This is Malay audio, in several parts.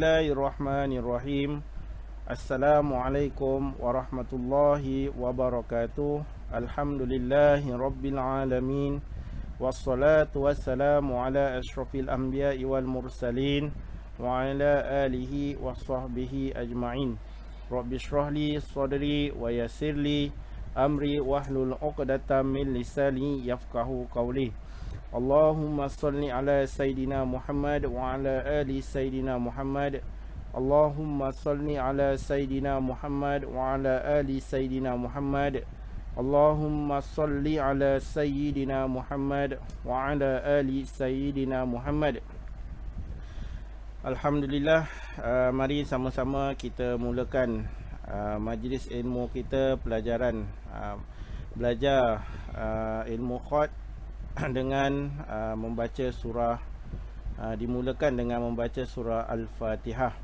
Bismillahirrahmanirrahim. Assalamualaikum warahmatullahi wabarakatuh. Alhamdulillahi rabbil alamin. Wassalatu wassalamu ala asyrafil anbiya'i wal mursalin wa ala alihi wa sahbihi ajma'in. Rabbi shrahli sadri wa yassirli amri wahlul 'uqdatam min lisani yafqahu qawli. Allahumma salli ala Sayyidina Muhammad wa ala ali Sayyidina Muhammad. Allahumma salli ala Sayyidina Muhammad wa ala ali Sayyidina Muhammad. Allahumma salli ala Sayyidina Muhammad wa ala ali Sayyidina Muhammad. Alhamdulillah, mari sama-sama kita mulakan majlis ilmu kita, pelajaran belajar ilmu khat dengan membaca surah, dimulakan dengan membaca surah Al-Fatihah.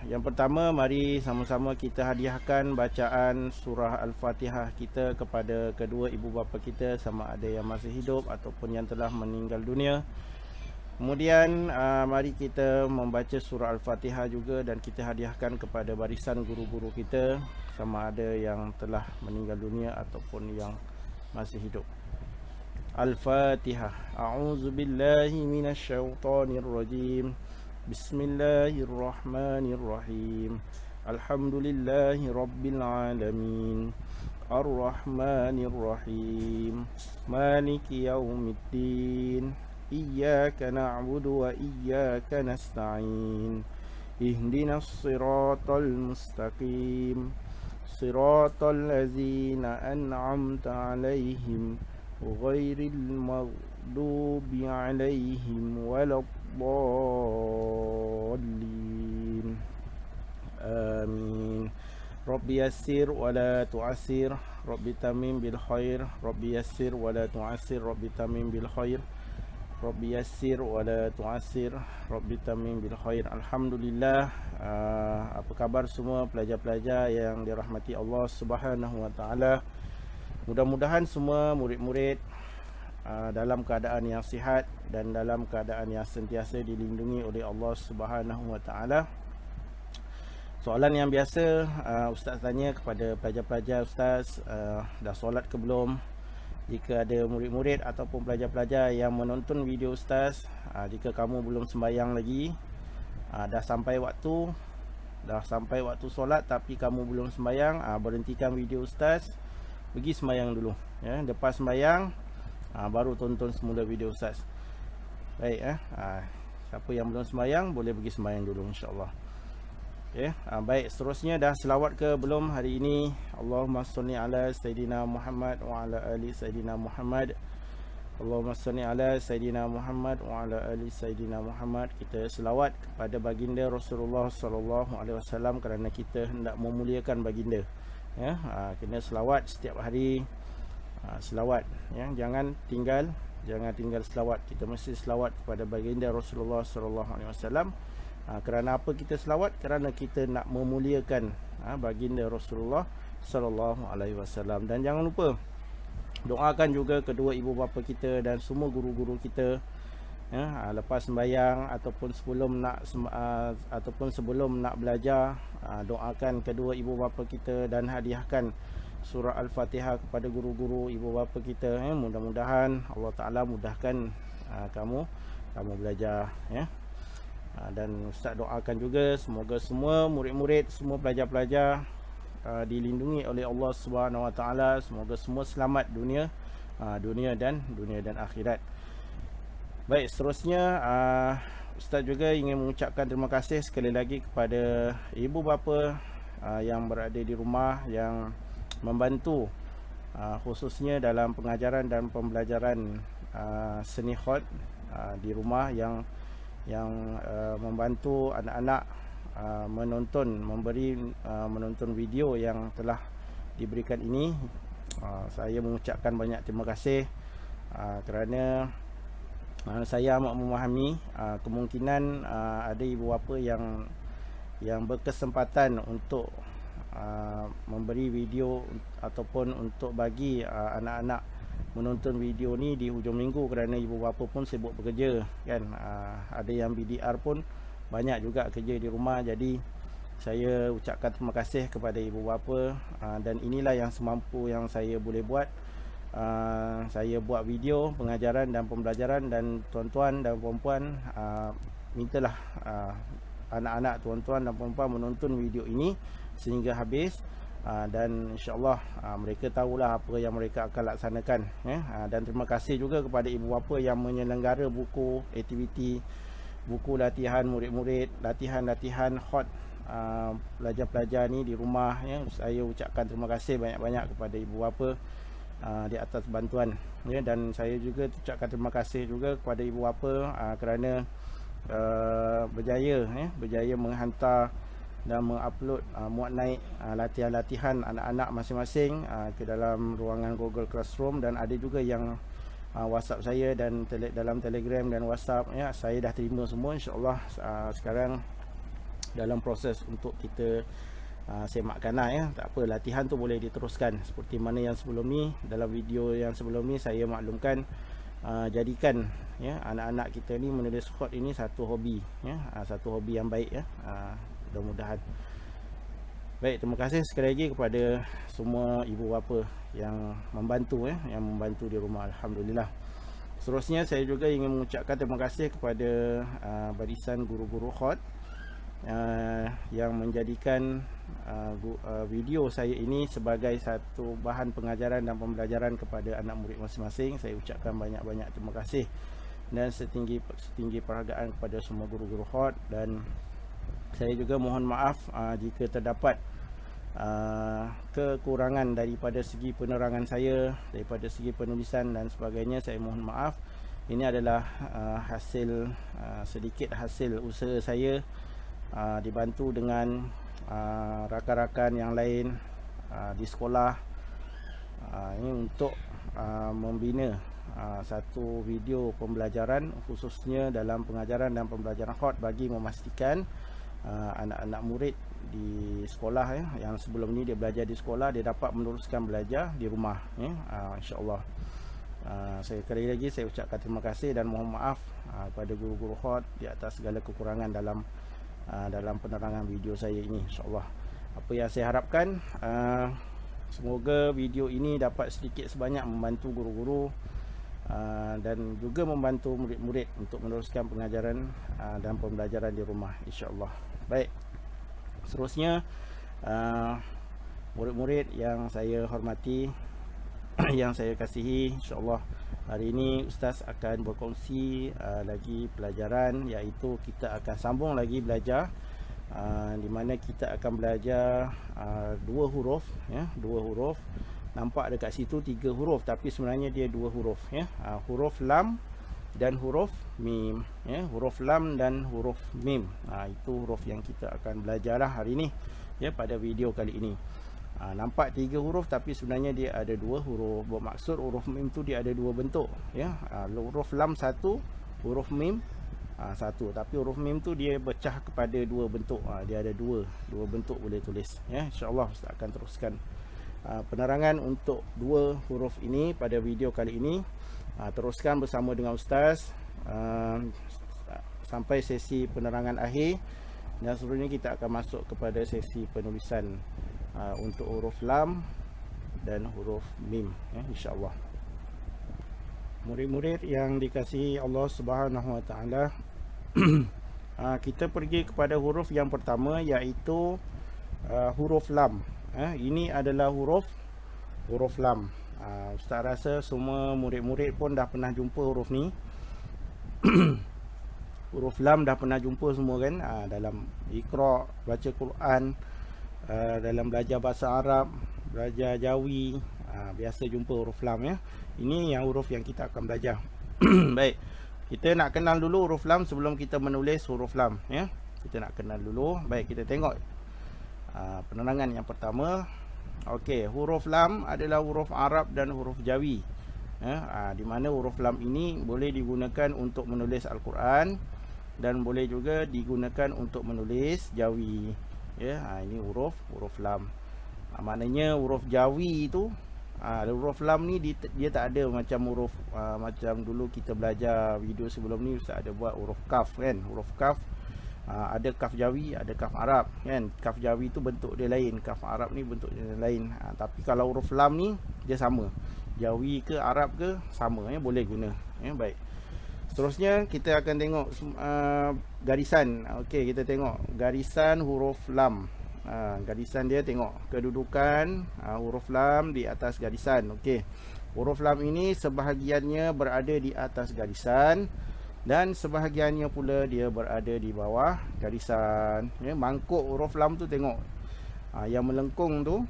Yang pertama, mari sama-sama kita hadiahkan bacaan surah Al-Fatihah kita kepada kedua ibu bapa kita, sama ada yang masih hidup ataupun yang telah meninggal dunia. Kemudian mari kita membaca surah Al-Fatihah juga dan kita hadiahkan kepada barisan guru-guru kita, sama ada yang telah meninggal dunia ataupun yang masih hidup. Al-Fatihah. A'udzu billahi minasyaitonir rajim. Bismillahirrahmanirrahim. Alhamdulillahi rabbil alamin. Ar-Rahmanir Rahim. Maliki yaumiddin. Iyyaka na'budu wa iyyaka nasta'in. Ihdinas siratal mustaqim. Siratal ladzina an'amta 'alaihim ghairil maghdubi 'alaihim waladdallin. Amin. Rabbi yassir wa la tu'assir, Rabbi tamim bil khair, Rabbi yassir wa la tu'assir, Rabbi tamim bil khair, Rabbi yassir wa la tu'assir, Rabbi tamim bil khair. Alhamdulillah. Apa khabar semua pelajar-pelajar yang dirahmati Allah Subhanahu wa taala? Mudah-mudahan semua murid-murid dalam keadaan yang sihat dan dalam keadaan yang sentiasa dilindungi oleh Allah Subhanahu wa taala. Soalan yang biasa ustaz tanya kepada pelajar-pelajar, ustaz, dah solat ke belum? Jika ada murid-murid ataupun pelajar-pelajar yang menonton video ustaz, jika kamu belum sembahyang lagi, dah sampai waktu solat tapi kamu belum sembahyang, berhentikan video ustaz, pergi sembahyang dulu ya. Lepas sembahyang baru tonton semula video ustaz. Baik siapa yang belum sembahyang boleh pergi sembahyang dulu insya-Allah. Okey, baik, seterusnya dah selawat ke belum hari ini? Allahumma shalli ala Sayyidina Muhammad wa ala ali Sayyidina Muhammad. Allahumma shalli ala Sayyidina Muhammad wa ala ali Sayyidina Muhammad. Kita selawat kepada baginda Rasulullah sallallahu alaihi wasallam kerana kita hendak memuliakan baginda. Ya, kena selawat setiap hari, selawat ya, jangan tinggal selawat. Kita mesti selawat kepada baginda Rasulullah sallallahu alaihi wasallam. Kerana apa kita selawat? Kerana kita nak memuliakan baginda Rasulullah sallallahu alaihi wasallam. Dan jangan lupa doakan juga kedua ibu bapa kita dan semua guru-guru kita ya, lepas sembahyang ataupun sebelum nak belajar, doakan kedua ibu bapa kita dan hadiahkan surah Al-Fatihah kepada guru-guru ibu bapa kita ya. Mudah-mudahan Allah Taala mudahkan kamu belajar ya. Dan ustaz doakan juga semoga semua murid-murid, semua pelajar-pelajar dilindungi oleh Allah Subhanahu wa taala, semoga semua selamat dunia dan akhirat. Baik, seterusnya ustaz juga ingin mengucapkan terima kasih sekali lagi kepada ibu bapa yang berada di rumah yang membantu khususnya dalam pengajaran dan pembelajaran seni khat di rumah, yang membantu anak-anak menonton video yang telah diberikan ini. Saya mengucapkan banyak terima kasih kerana saya amat memahami kemungkinan ada ibu bapa yang berkesempatan untuk memberi video ataupun untuk bagi anak-anak menonton video ni di hujung minggu kerana ibu bapa pun sibuk bekerja kan. Ada yang BDR pun banyak juga kerja di rumah. Jadi saya ucapkan terima kasih kepada ibu bapa, dan inilah yang semampu yang saya boleh buat. Saya buat video pengajaran dan pembelajaran, dan tuan-tuan dan puan-puan, mintalah anak-anak tuan-tuan dan puan-puan menonton video ini sehingga habis, dan insyaAllah mereka tahulah apa yang mereka akan laksanakan, dan terima kasih juga kepada ibu bapa yang menyelenggara buku aktiviti, buku latihan murid-murid, latihan-latihan hot pelajar-pelajar ni di rumah, Saya ucapkan terima kasih banyak-banyak kepada ibu bapa di atas bantuan, dan saya juga ucapkan terima kasih juga kepada ibu bapa kerana berjaya menghantar dan mengupload, muat naik latihan-latihan anak-anak masing-masing ke dalam ruangan Google Classroom, dan ada juga yang WhatsApp saya dan dalam Telegram dan WhatsApp, saya dah terima semua. InsyaAllah sekarang dalam proses untuk kita semakkan lah, tak apa, latihan tu boleh diteruskan seperti mana yang sebelum ni. Dalam video yang sebelum ni saya maklumkan, jadikan anak-anak kita ni menulis khot ini satu hobi, satu hobi yang baik, mudah-mudahan. Baik, terima kasih sekali lagi kepada semua ibu bapa yang membantu, yang membantu di rumah. Alhamdulillah. Seterusnya saya juga ingin mengucapkan terima kasih kepada barisan guru-guru khot yang menjadikan video saya ini sebagai satu bahan pengajaran dan pembelajaran kepada anak murid masing-masing. Saya ucapkan banyak-banyak terima kasih dan setinggi penghargaan kepada semua guru-guru khot, dan saya juga mohon maaf jika terdapat kekurangan daripada segi penerangan saya, daripada segi penulisan dan sebagainya. Saya mohon maaf. Ini adalah sedikit hasil usaha saya, dibantu dengan rakan-rakan yang lain di sekolah, ini untuk membina satu video pembelajaran khususnya dalam pengajaran dan pembelajaran khot, bagi memastikan anak-anak murid di sekolah, yang sebelum ni dia belajar di sekolah, dia dapat meneruskan belajar di rumah, insya-Allah. Saya sekali lagi saya ucapkan terima kasih dan mohon maaf kepada guru-guru khot di atas segala kekurangan dalam penerangan video saya ini, insya-Allah. Apa yang saya harapkan, semoga video ini dapat sedikit sebanyak membantu guru-guru dan juga membantu murid-murid untuk meneruskan pengajaran dan pembelajaran di rumah, insya-Allah. Baik, seterusnya murid-murid yang saya hormati, yang saya kasihi, insya-Allah hari ini Ustaz akan berkongsi lagi pelajaran, iaitu kita akan sambung lagi belajar, di mana kita akan belajar dua huruf, dua huruf. Nampak dekat situ 3 huruf, tapi sebenarnya dia 2 huruf, huruf lam dan huruf mim, huruf lam dan huruf mim. Itu huruf yang kita akan belajarlah hari ini, pada video kali ini. Nampak 3 huruf, tapi sebenarnya dia ada 2 huruf. Bermaksud huruf mim tu dia ada 2 bentuk, huruf lam satu, huruf mim satu. Tapi huruf mim tu dia pecah kepada 2 bentuk, dia ada dua bentuk boleh tulis, InsyaAllah Ustaz akan teruskan penerangan untuk 2 huruf ini pada video kali ini. Teruskan bersama dengan Ustaz sampai sesi penerangan akhir, dan seterusnya kita akan masuk kepada sesi penulisan untuk huruf lam dan huruf mim, insya-Allah. Murid-murid yang dikasihi Allah Subhanahu Wa Taala, kita pergi kepada huruf yang pertama, iaitu huruf lam. Ini adalah huruf lam. Ustaz rasa semua murid-murid pun dah pernah jumpa huruf ni. Huruf lam dah pernah jumpa semua kan, dalam Iqra, baca Quran, dalam belajar bahasa Arab, belajar Jawi, biasa jumpa huruf lam, Ini yang huruf yang kita akan belajar. Baik, kita nak kenal dulu huruf lam sebelum kita menulis huruf lam, Kita nak kenal dulu. Baik, kita tengok penerangan yang pertama. Okey, huruf lam adalah huruf Arab dan huruf Jawi, di mana huruf lam ini boleh digunakan untuk menulis Al-Quran dan boleh juga digunakan untuk menulis Jawi, ini huruf lam. Maknanya huruf Jawi itu, huruf lam ni dia tak ada macam huruf macam dulu kita belajar video sebelum ni Ustaz ada buat huruf kaf kan. Huruf kaf Ada kaf Jawi, ada kaf Arab kan. Kaf Jawi tu bentuk dia lain, kaf Arab ni bentuk dia lain. Tapi kalau huruf lam ni dia sama. Jawi ke Arab ke sama ya, boleh guna ya. Baik. Seterusnya kita akan tengok garisan. Okey, kita tengok garisan huruf lam. Garisan dia, tengok kedudukan huruf lam di atas garisan. Okey. Huruf lam ini sebahagiannya berada di atas garisan dan sebahagiannya pula dia berada di bawah garisan ya. Mangkuk huruf lam tu tengok yang melengkung tu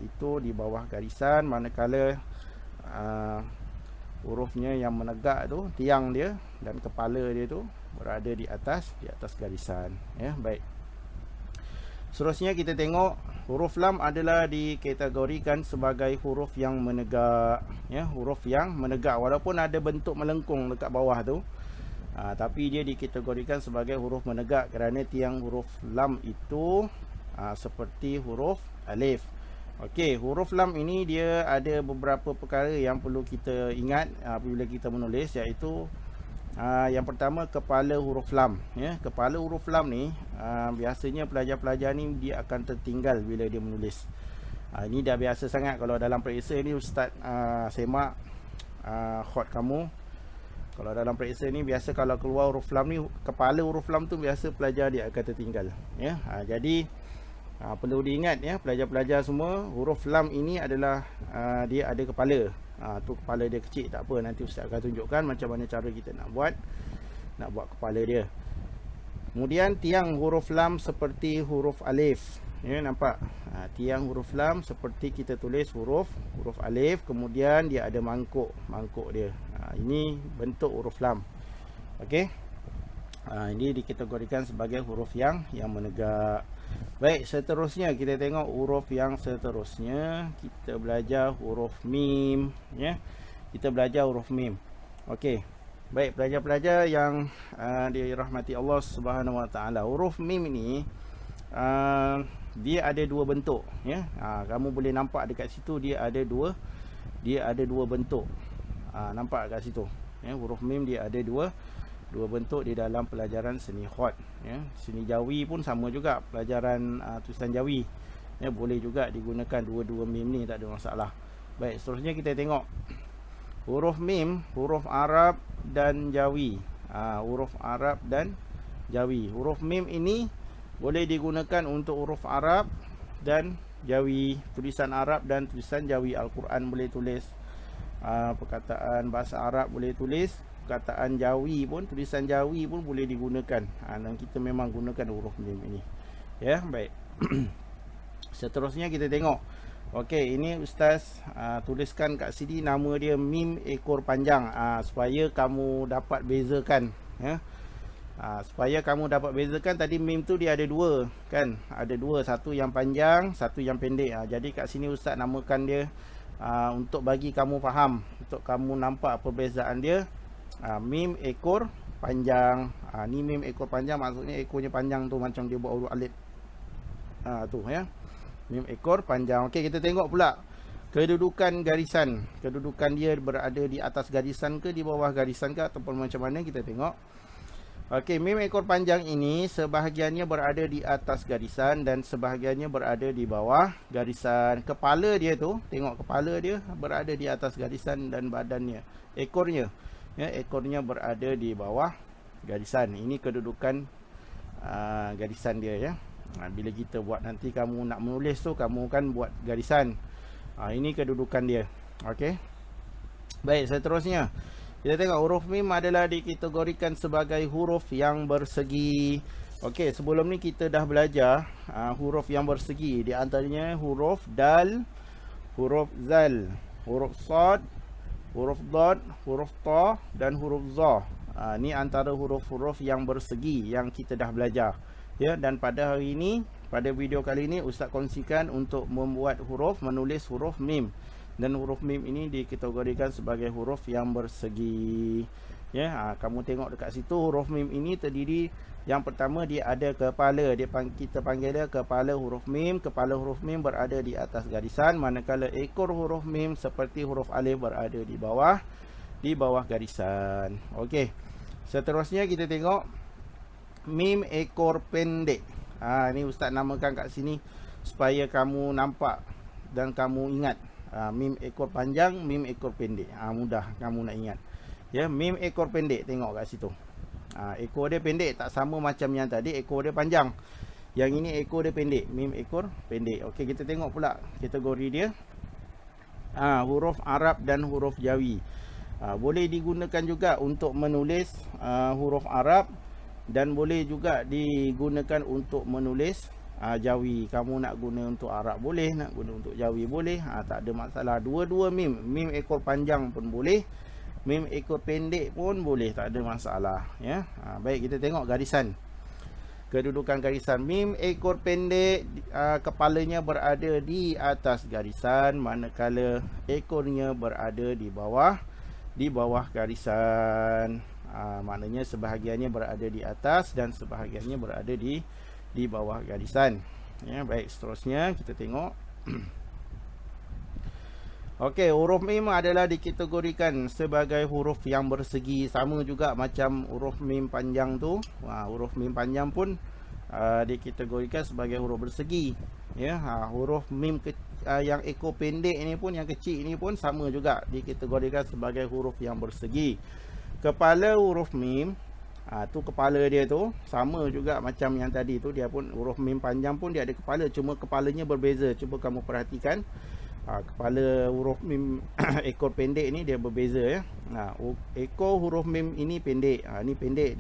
itu di bawah garisan, manakala hurufnya yang menegak tu, tiang dia dan kepala dia tu berada di atas garisan ya. Baik. Seterusnya kita tengok huruf lam adalah dikategorikan sebagai huruf yang menegak ya, huruf yang menegak walaupun ada bentuk melengkung dekat bawah tu. Tapi dia dikategorikan sebagai huruf menegak kerana tiang huruf lam itu seperti huruf alif. Okey, huruf lam ini dia ada beberapa perkara yang perlu kita ingat apabila kita menulis, iaitu yang pertama, kepala huruf lam ya. Kepala huruf lam ni biasanya pelajar-pelajar ni dia akan tertinggal bila dia menulis. Ini dah biasa sangat kalau dalam periksa ni ustaz semak khot kamu. Kalau dalam periksa ni biasa kalau keluar huruf lam ni, kepala huruf lam tu biasa pelajar dia akan tertinggal ya. Jadi perlu diingat ya pelajar-pelajar semua, huruf lam ini adalah dia ada kepala. Tu kepala dia kecil, tak apa, nanti ustaz akan tunjukkan macam mana cara kita nak buat kepala dia. Kemudian tiang huruf lam seperti huruf alif ya, nampak? Tiang huruf lam seperti kita tulis huruf alif, kemudian dia ada mangkuk dia. Ini bentuk huruf lam. Okey. Ini dikategorikan sebagai huruf yang menegak. Baik, seterusnya kita tengok huruf yang seterusnya. Kita belajar huruf mim ya. Kita belajar huruf mim. Okey. Baik, pelajar-pelajar yang dirahmati Allah Subhanahu Wa Taala, huruf mim ini dia ada dua bentuk ya. Kamu boleh nampak dekat situ dia ada dua bentuk. Nampak kat situ ya, huruf mim dia ada dua bentuk di dalam pelajaran seni khot ya. Seni Jawi pun sama juga, pelajaran tulisan Jawi ya, boleh juga digunakan dua-dua mim ni, tak ada masalah. Baik, seterusnya kita tengok huruf mim, huruf Arab dan Jawi. Huruf Arab dan Jawi. Huruf mim ini boleh digunakan untuk huruf Arab dan Jawi, tulisan Arab dan tulisan Jawi. Al-Quran boleh tulis, perkataan bahasa Arab boleh tulis, perkataan Jawi pun, tulisan Jawi pun boleh digunakan. Dan kita memang gunakan huruf mim ini ya. Baik. Seterusnya kita tengok. Okey, ini ustaz tuliskan kat sini nama dia mim ekor panjang, supaya kamu dapat bezakan ya. Supaya kamu dapat bezakan, tadi mim tu dia ada dua kan, ada dua, satu yang panjang, satu yang pendek. Jadi kat sini ustaz namakan dia untuk bagi kamu faham, untuk kamu nampak perbezaan dia. Mim ekor panjang. Ni mim ekor panjang, maksudnya ekornya panjang tu, macam dia buat huruf alif tu ya. Mim ekor panjang. Okey, kita tengok pula kedudukan garisan. Kedudukan dia berada di atas garisan ke di bawah garisan ke, ataupun macam mana, kita tengok. Okey, mim ekor panjang ini sebahagiannya berada di atas garisan dan sebahagiannya berada di bawah garisan. Kepala dia tu, tengok kepala dia berada di atas garisan dan badannya, ekornya ya, ekornya berada di bawah garisan. Ini kedudukan garisan dia ya. Bila kita buat nanti kamu nak menulis tu, kamu kan buat garisan. Ini kedudukan dia. Okey. Baik, seterusnya kita tengok huruf mim adalah dikategorikan sebagai huruf yang bersegi. Okey, sebelum ni kita dah belajar huruf yang bersegi. Di antaranya huruf dal, huruf zal, huruf sad, huruf dad, huruf ta dan huruf za. Ni antara huruf-huruf yang bersegi yang kita dah belajar ya. Dan pada hari ini, pada video kali ini, ustaz kongsikan untuk membuat huruf, menulis huruf mim. Dan huruf mim ini dikategorikan sebagai huruf yang bersegi ya. Kamu tengok dekat situ, huruf mim ini terdiri, yang pertama dia ada kepala, kita panggil dia kepala huruf mim. Kepala huruf mim berada di atas garisan, manakala ekor huruf mim seperti huruf alif berada di bawah garisan. Okey. Seterusnya kita tengok Mim ekor pendek. Ini ustaz namakan kat sini supaya kamu nampak dan kamu ingat. Mim ekor panjang, mim ekor pendek. Mudah kamu nak ingat. Ya, mim ekor pendek, tengok kat situ. Ekor dia pendek, tak sama macam yang tadi ekor dia panjang. Yang ini ekor dia pendek, mim ekor pendek. Okey, kita tengok pula kategori dia. Huruf Arab dan huruf Jawi. Boleh digunakan juga untuk menulis huruf Arab dan boleh juga digunakan untuk menulis Jawi. Kamu nak guna untuk Arab boleh, nak guna untuk Jawi boleh. Tak ada masalah. Dua-dua mim. Mim ekor panjang pun boleh, mim ekor pendek pun boleh, tak ada masalah ya. Baik, kita tengok garisan. Kedudukan garisan. Mim ekor pendek, kepalanya berada di atas garisan, manakala ekornya berada di bawah garisan. Maknanya sebahagiannya berada di atas dan sebahagiannya berada di bawah garisan. Ya, baik, seterusnya kita tengok. Okey, huruf mim adalah dikategorikan sebagai huruf yang bersegi, sama juga macam huruf mim panjang tu. Huruf mim panjang pun dikategorikan sebagai huruf bersegi. Ya, huruf mim yang ekor pendek ini pun, yang kecil ini pun sama juga dikategorikan sebagai huruf yang bersegi. Kepala huruf mim, tu kepala dia tu sama juga macam yang tadi tu. Dia pun huruf mim panjang pun dia ada kepala, cuma kepalanya berbeza. Cuba kamu perhatikan. Kepala huruf mim ekor pendek ni dia berbeza ya. Ekor huruf mim ini pendek. Ni pendek,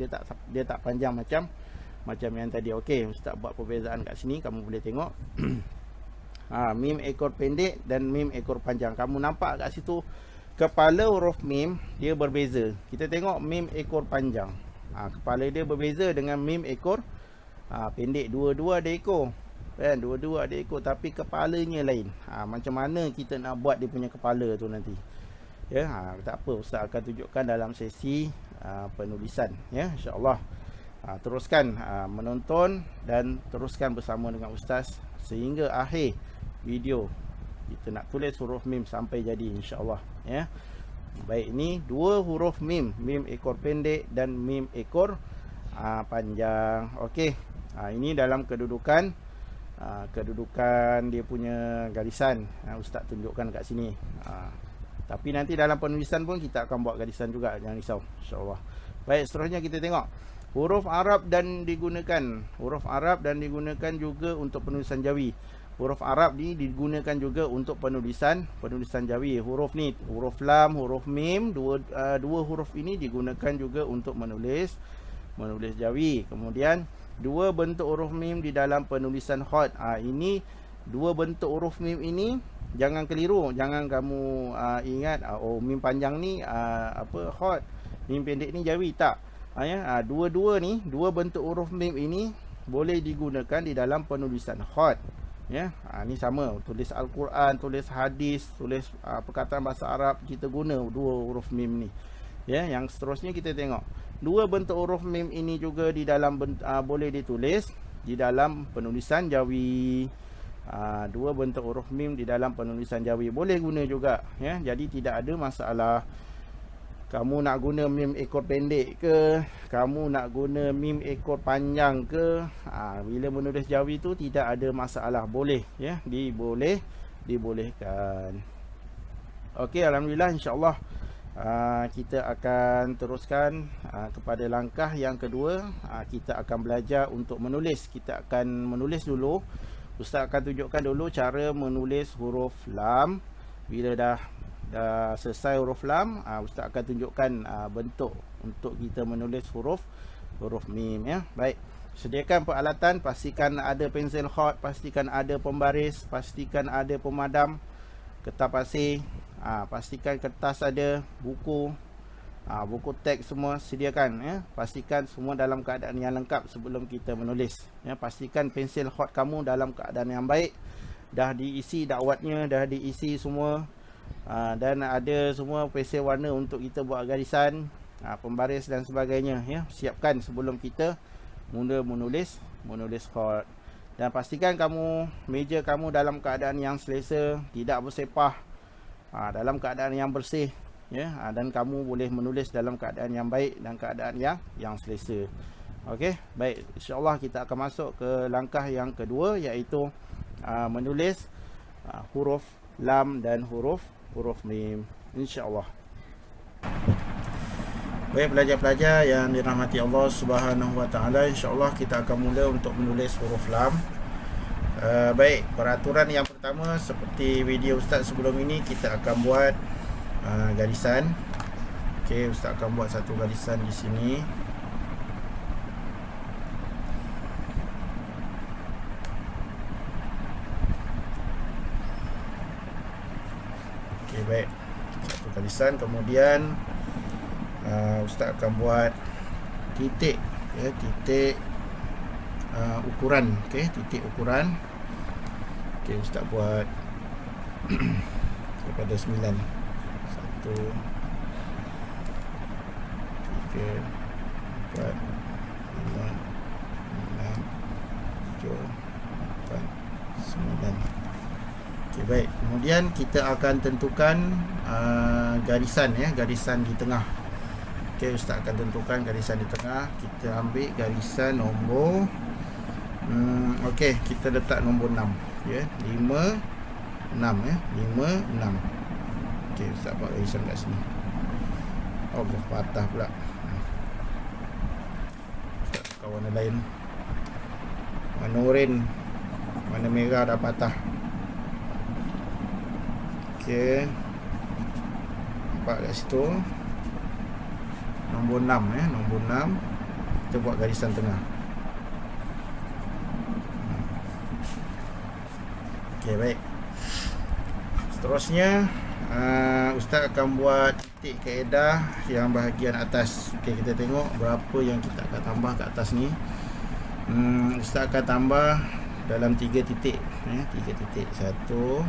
dia tak panjang macam yang tadi. Okey, ustaz buat perbezaan kat sini, kamu boleh tengok. Mim ekor pendek dan mim ekor panjang. Kamu nampak kat situ kepala huruf mim dia berbeza. Kita tengok mim ekor panjang. Kepala dia berbeza dengan mim ekor pendek. Dua-dua ada ekor. Kan, dua-dua ada ekor tapi kepalanya lain. Macam mana kita nak buat dia punya kepala tu nanti? Ya, tak apa, ustaz akan tunjukkan dalam sesi penulisan ya, insya-Allah. Teruskan menonton dan teruskan bersama dengan ustaz sehingga akhir video. Kita nak tulis huruf mim sampai jadi, insya-Allah ya. Baik, ini dua huruf mim, mim ekor pendek dan mim ekor panjang. Okey. Ini dalam kedudukan dia punya garisan. Ustaz tunjukkan kat sini. Tapi nanti dalam penulisan pun kita akan buat garisan juga, jangan risau, insya-Allah. Baik, seterusnya kita tengok huruf Arab dan digunakan. Huruf Arab dan digunakan juga untuk penulisan Jawi. Huruf Arab ni digunakan juga untuk penulisan Jawi. Huruf ni, huruf lam, huruf mim, dua huruf ini digunakan juga untuk menulis Jawi. Kemudian dua bentuk huruf mim di dalam penulisan khat. Ini dua bentuk huruf mim ini jangan keliru, jangan kamu ingat mim panjang ni khat, mim pendek ni Jawi, tak. Dua-dua ni, dua bentuk huruf mim ini boleh digunakan di dalam penulisan khat. Ya, ni sama, tulis Al-Quran, tulis hadis, tulis perkataan bahasa Arab, kita guna dua huruf mim ni. Ya, yang seterusnya kita tengok. Dua bentuk huruf mim ini juga di dalam boleh ditulis di dalam penulisan Jawi. Dua bentuk huruf mim di dalam penulisan Jawi boleh guna juga ya. Jadi tidak ada masalah. Kamu nak guna mim ekor pendek ke, kamu nak guna mim ekor panjang ke, bila menulis Jawi tu tidak ada masalah, boleh ya, dibolehkan. Okey, alhamdulillah, insya-Allah kita akan teruskan kepada langkah yang kedua. Kita akan belajar untuk menulis. Kita akan menulis dulu. Ustaz akan tunjukkan dulu cara menulis huruf lam. Bila dah selesai huruf lam, ustaz akan tunjukkan bentuk untuk kita menulis huruf mim ya. Baik, sediakan peralatan, pastikan ada pensel khat, pastikan ada pembaris, pastikan ada pemadam, kertas pasir, pastikan kertas ada, buku teks semua sediakan ya. Pastikan semua dalam keadaan yang lengkap sebelum kita menulis ya. Pastikan pensel khat kamu dalam keadaan yang baik, dah diisi dakwatnya, dah diisi semua. Dan ada semua pensel warna untuk kita buat garisan, pembaris dan sebagainya ya. Siapkan sebelum kita mula menulis khat. Dan pastikan meja kamu dalam keadaan yang selesa, tidak bersepah, dalam keadaan yang bersih ya. Dan kamu boleh menulis dalam keadaan yang baik dan keadaan yang selesa. Okey, baik, insya-Allah kita akan masuk ke langkah yang kedua, iaitu menulis huruf lam dan huruf mim, insya-Allah. Baik pelajar-pelajar yang dirahmati Allah Subhanahu wa taala, insya-Allah kita akan mula untuk menulis huruf lam. Baik, peraturan yang pertama seperti video ustaz sebelum ini, kita akan buat garisan. Okey, ustaz akan buat satu garisan di sini. Okey, baik. Satu garisan, kemudian ustaz akan buat titik, ya, titik ukuran. Okey, titik ukuran. Okey, ustaz buat daripada 9. 1 3 4 5 6 7 8 9. Okey, baik. Kemudian kita akan tentukan garisan, ya, garisan di tengah. Okey, ustaz akan tentukan garisan di tengah. Kita ambil garisan nombor okey, kita letak nombor 6, ya. 5 6, ya. 5 6. Okey, ustaz buat garisan kat sini. Allah, patah pula. Ustaz tukar warna lain. Warna oranye, warna merah dah patah. Okey, nampak kat situ nombor 6, ya. Nombor 6 kita buat garisan tengah. Okey, baik. Seterusnya ustaz akan buat titik kaedah yang bahagian atas. Okey, kita tengok berapa yang kita akan tambah kat atas ni. Ustaz akan tambah dalam 3 titik, ya. 3 titik, 1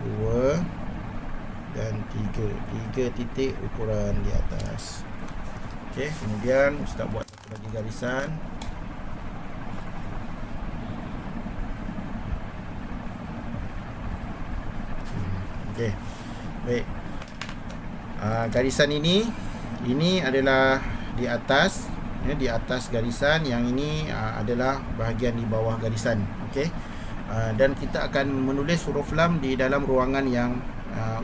2 dan 3 titik ukuran di atas. Okey, kemudian ustaz buat satu lagi garisan. Okey, baik. Garisan ini adalah di atas, ya, di atas garisan. Yang ini adalah bahagian di bawah garisan. Okey, dan kita akan menulis huruf lam di dalam ruangan yang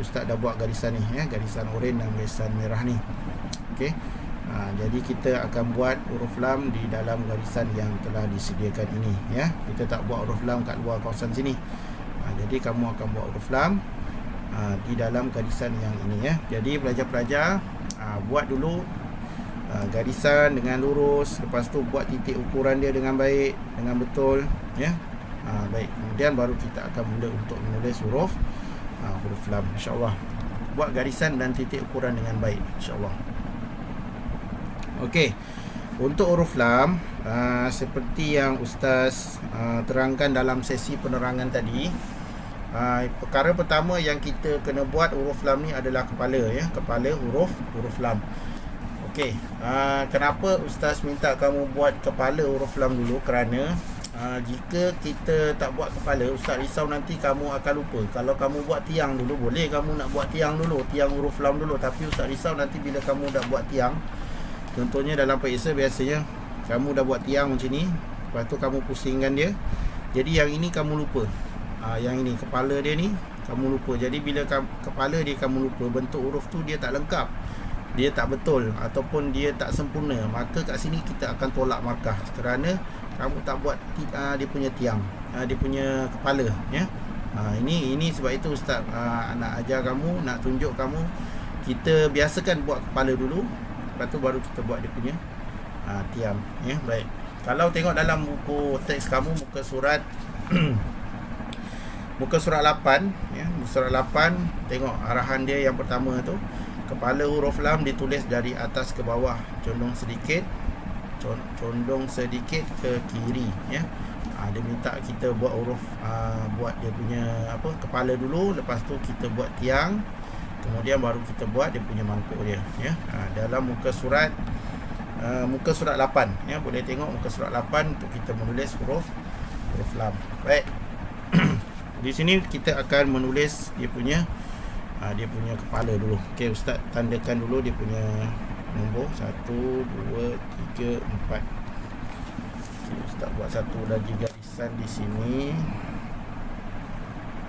ustaz dah buat garisan ni, ya, garisan oranye dan garisan merah ni. Okey, jadi kita akan buat huruf lam di dalam garisan yang telah disediakan ini, ya. Kita tak buat huruf lam kat luar kawasan sini. Jadi kamu akan buat huruf lam di dalam garisan yang ini, ya. Jadi pelajar-pelajar buat dulu garisan dengan lurus, lepas tu buat titik ukuran dia dengan baik, dengan betul, ya. Baik, kemudian baru kita akan mula untuk menulis huruf lam, insya-Allah. Buat garisan dan titik ukuran dengan baik, insya-Allah. Okey, untuk huruf lam seperti yang ustaz terangkan dalam sesi penerangan tadi, perkara pertama yang kita kena buat huruf lam ni adalah kepala, ya, kepala huruf lam. Okey, kenapa ustaz minta kamu buat kepala huruf lam dulu? Kerana jika kita tak buat kepala, ustaz risau nanti kamu akan lupa. Kalau kamu buat tiang dulu, boleh kamu nak buat tiang dulu, tiang huruf lam dulu, tapi ustaz risau nanti bila kamu dah buat tiang, contohnya dalam periksa biasanya kamu dah buat tiang macam ni, lepas tu kamu pusingkan dia, jadi yang ini kamu lupa. Yang ini kepala dia ni kamu lupa. Jadi bila kepala dia kamu lupa, bentuk huruf tu dia tak lengkap, dia tak betul, ataupun dia tak sempurna, maka kat sini kita akan tolak markah kerana kamu tak buat dia punya tiang, dia punya kepala, ya. Ini sebab itu ustaz nak ajar kamu, nak tunjuk kamu, kita biasakan buat kepala dulu, lepas tu baru kita buat dia punya tiang, ya. Baik, kalau tengok dalam buku teks kamu, muka surat muka surat 8, ya, muka surat 8, tengok arahan dia yang pertama tu, kepala huruf lam ditulis dari atas ke bawah, condong sedikit ke kiri, ya. Dia minta kita buat huruf buat dia punya kepala dulu, lepas tu kita buat tiang, kemudian baru kita buat dia punya mangkuk dia, ya. Dalam muka surat 8, ya, boleh tengok muka surat 8 untuk kita menulis huruf lam. Baik. Di sini kita akan menulis dia punya kepala dulu. Okey, ustaz tandakan dulu dia punya nombor 1, 2, 3, 4. Okay, Ustaz buat satu lagi garisan di sini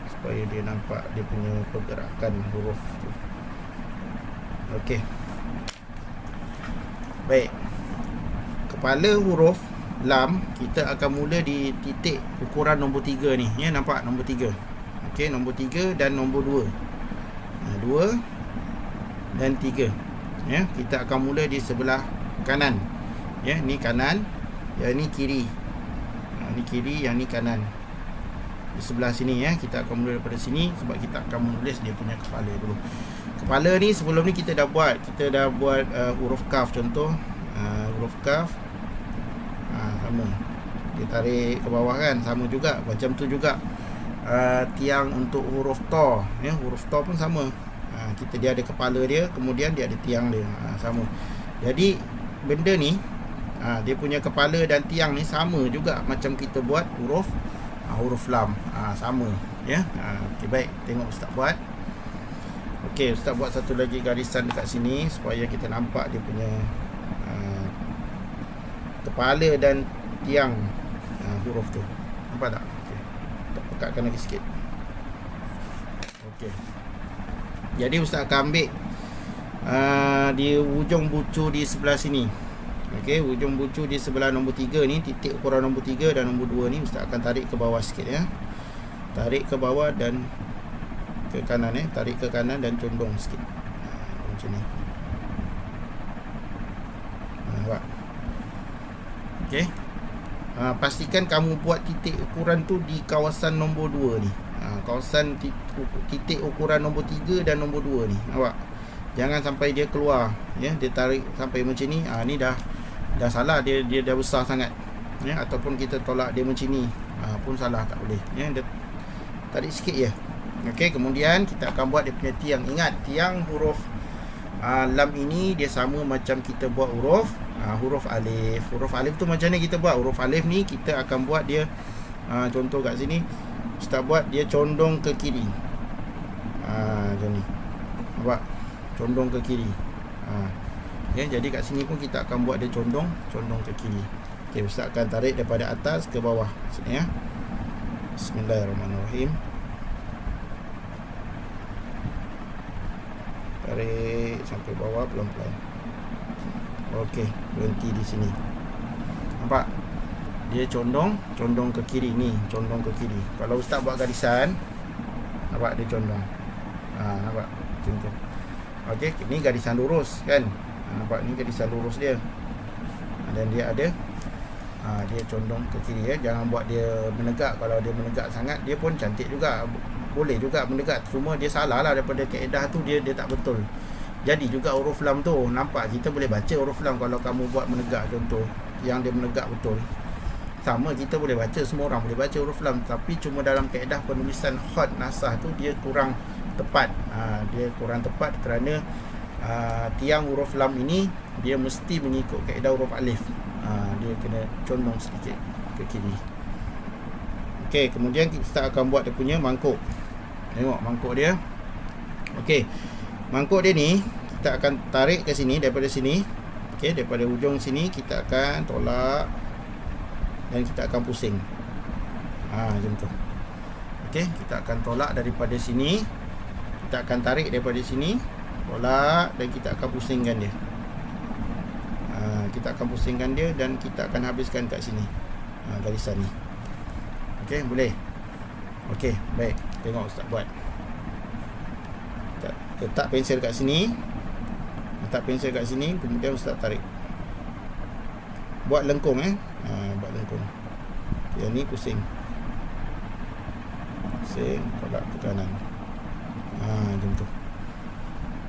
supaya dia nampak dia punya pergerakan huruf tu. Okey. Baik. Kepala huruf lam kita akan mula di titik ukuran nombor 3 ni, ya, nampak nombor 3. Okey, nombor 3 dan nombor 2. 2 dan 3. Ya, kita akan mula di sebelah kanan. Ya, ni kanan, yang ni kiri. Ni kiri, yang ni kanan. Di sebelah sini, ya, kita akan mula daripada sini sebab kita akan menulis dia punya kepala dulu. Kepala ni sebelum ni kita dah buat huruf kaf contoh. Huruf kaf sama, dia tarik ke bawah kan, sama juga macam tu juga. Tiang untuk huruf ta, ya, huruf ta pun sama. Dia ada kepala dia, kemudian dia ada tiang dia, sama. Jadi benda ni dia punya kepala dan tiang ni sama juga macam kita buat huruf lam, sama, ya. Okey, baik, tengok Ustaz buat. Okey, Ustaz buat satu lagi garisan dekat sini supaya kita nampak dia punya kepala dan tiang huruf tu. Nampak tak? Okey, tak pekatkan lagi sikit. Okey, jadi Ustaz akan ambil di ujung bucu di sebelah sini. Okey, ujung bucu di sebelah nombor 3 ni, titik ukuran nombor 3 dan nombor 2 ni Ustaz akan tarik ke bawah sikit, ya. Tarik ke bawah dan ke kanan, tarik ke kanan dan condong sikit. Macam ni. Nampak? Okey. Pastikan kamu buat titik ukuran tu di kawasan nombor 2 ni. Kawasan titik ukuran nombor 3 dan nombor 2 ni. Nampak? Jangan sampai dia keluar, ya. Dia tarik sampai macam ni. Ni dah salah, dia dah besar sangat, ya. Ataupun kita tolak dia macam ni pun salah, tak boleh, ya. Dia tarik sikit je. Okey, kemudian kita akan buat dia punya tiang. Ingat, tiang huruf lam ini dia sama macam kita buat huruf alif. Huruf alif tu macam ni kita buat. Huruf alif ni kita akan buat dia contoh kat sini Ustaz buat dia condong ke kiri. Macam ni. Nampak? Condong ke kiri. Ya, jadi kat sini pun kita akan buat dia condong ke kiri. Okey, Ustaz akan tarik daripada atas ke bawah sini, ya. Bismillahirrahmanirrahim. Tarik sampai bawah pelan-pelan. Okey, berhenti di sini. Nampak? Dia condong ke kiri ni, condong ke kiri. Kalau Ustaz buat garisan, nampak dia condong. Nampak? Macam tu. Okey, ni garisan lurus kan? Nampak ni garisan lurus dia. Dan dia ada dia condong ke kiri, ya. Jangan buat dia menegak. Kalau dia menegak sangat, dia pun cantik juga. Boleh juga menegak, cuma dia salah lah daripada kaedah tu, dia tak betul. Jadi juga huruf lam tu, nampak kita boleh baca huruf lam kalau kamu buat menegak contoh, yang dia menegak betul. Sama, kita boleh baca, semua orang boleh baca huruf lam, tapi cuma dalam kaedah penulisan khat nasah tu dia kurang tepat. Dia kurang tepat kerana tiang huruf lam ini dia mesti mengikut kaedah huruf alif. Dia kena condong sedikit ke kiri. Okey, kemudian kita akan buat dia punya mangkuk. Tengok mangkuk dia. Okey, mangkuk dia ni kita akan tarik ke sini, daripada sini. Okey, daripada ujung sini kita akan tolak dan kita akan pusing. Macam tu. Okey, kita akan tolak daripada sini. Kita akan tarik daripada sini, tolak, dan kita akan pusingkan dia. Kita akan pusingkan dia dan kita akan habiskan kat sini garisan ni. Okey, boleh. Okey, baik. Tengok Ustaz buat. Letak pensel kat sini. Kemudian Ustaz tarik. Buat lengkung, buat lengkung. Yang ni pusing. Pusing, tolak ke kanan. Macam tu.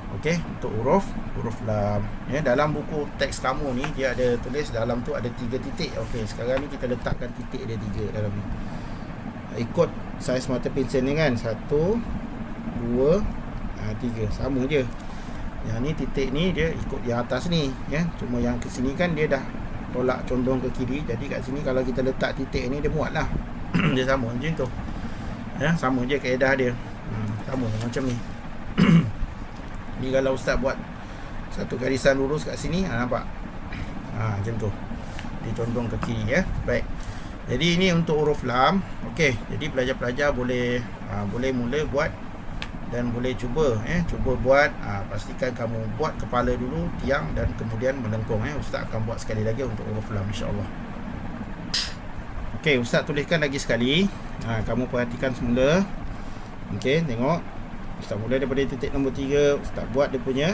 Okey, untuk huruf lam, ya. Dalam buku teks kamu ni dia ada tulis dalam tu ada 3 titik. Okey, sekarang ni kita letakkan titik dia 3 dalam ni. Ikut saiz mata pensel ni kan, 1, 2, 3, sama je. Yang ni titik ni dia ikut yang atas ni, ya. Cuma yang ke sini kan dia dah tolak condong ke kiri. Jadi kat sini kalau kita letak titik ni dia muat lah. Dia sama macam tu, ya. Sama je kaedah dia. Sama macam ni. Ni kalau Ustaz buat satu garisan lurus kat sini. Nampak? Macam tu. Dia condong ke kiri ya. Baik. Jadi ini untuk huruf lam. Okey, jadi pelajar-pelajar boleh boleh mula buat dan boleh cuba cuba buat. Pastikan kamu buat kepala dulu, tiang dan kemudian melengkung Ustaz akan buat sekali lagi untuk huruf lam insya-Allah. Okey, Ustaz tuliskan lagi sekali. Kamu perhatikan semula. Okey, tengok. Ustaz mula daripada titik nombor 3. Ustaz buat dia punya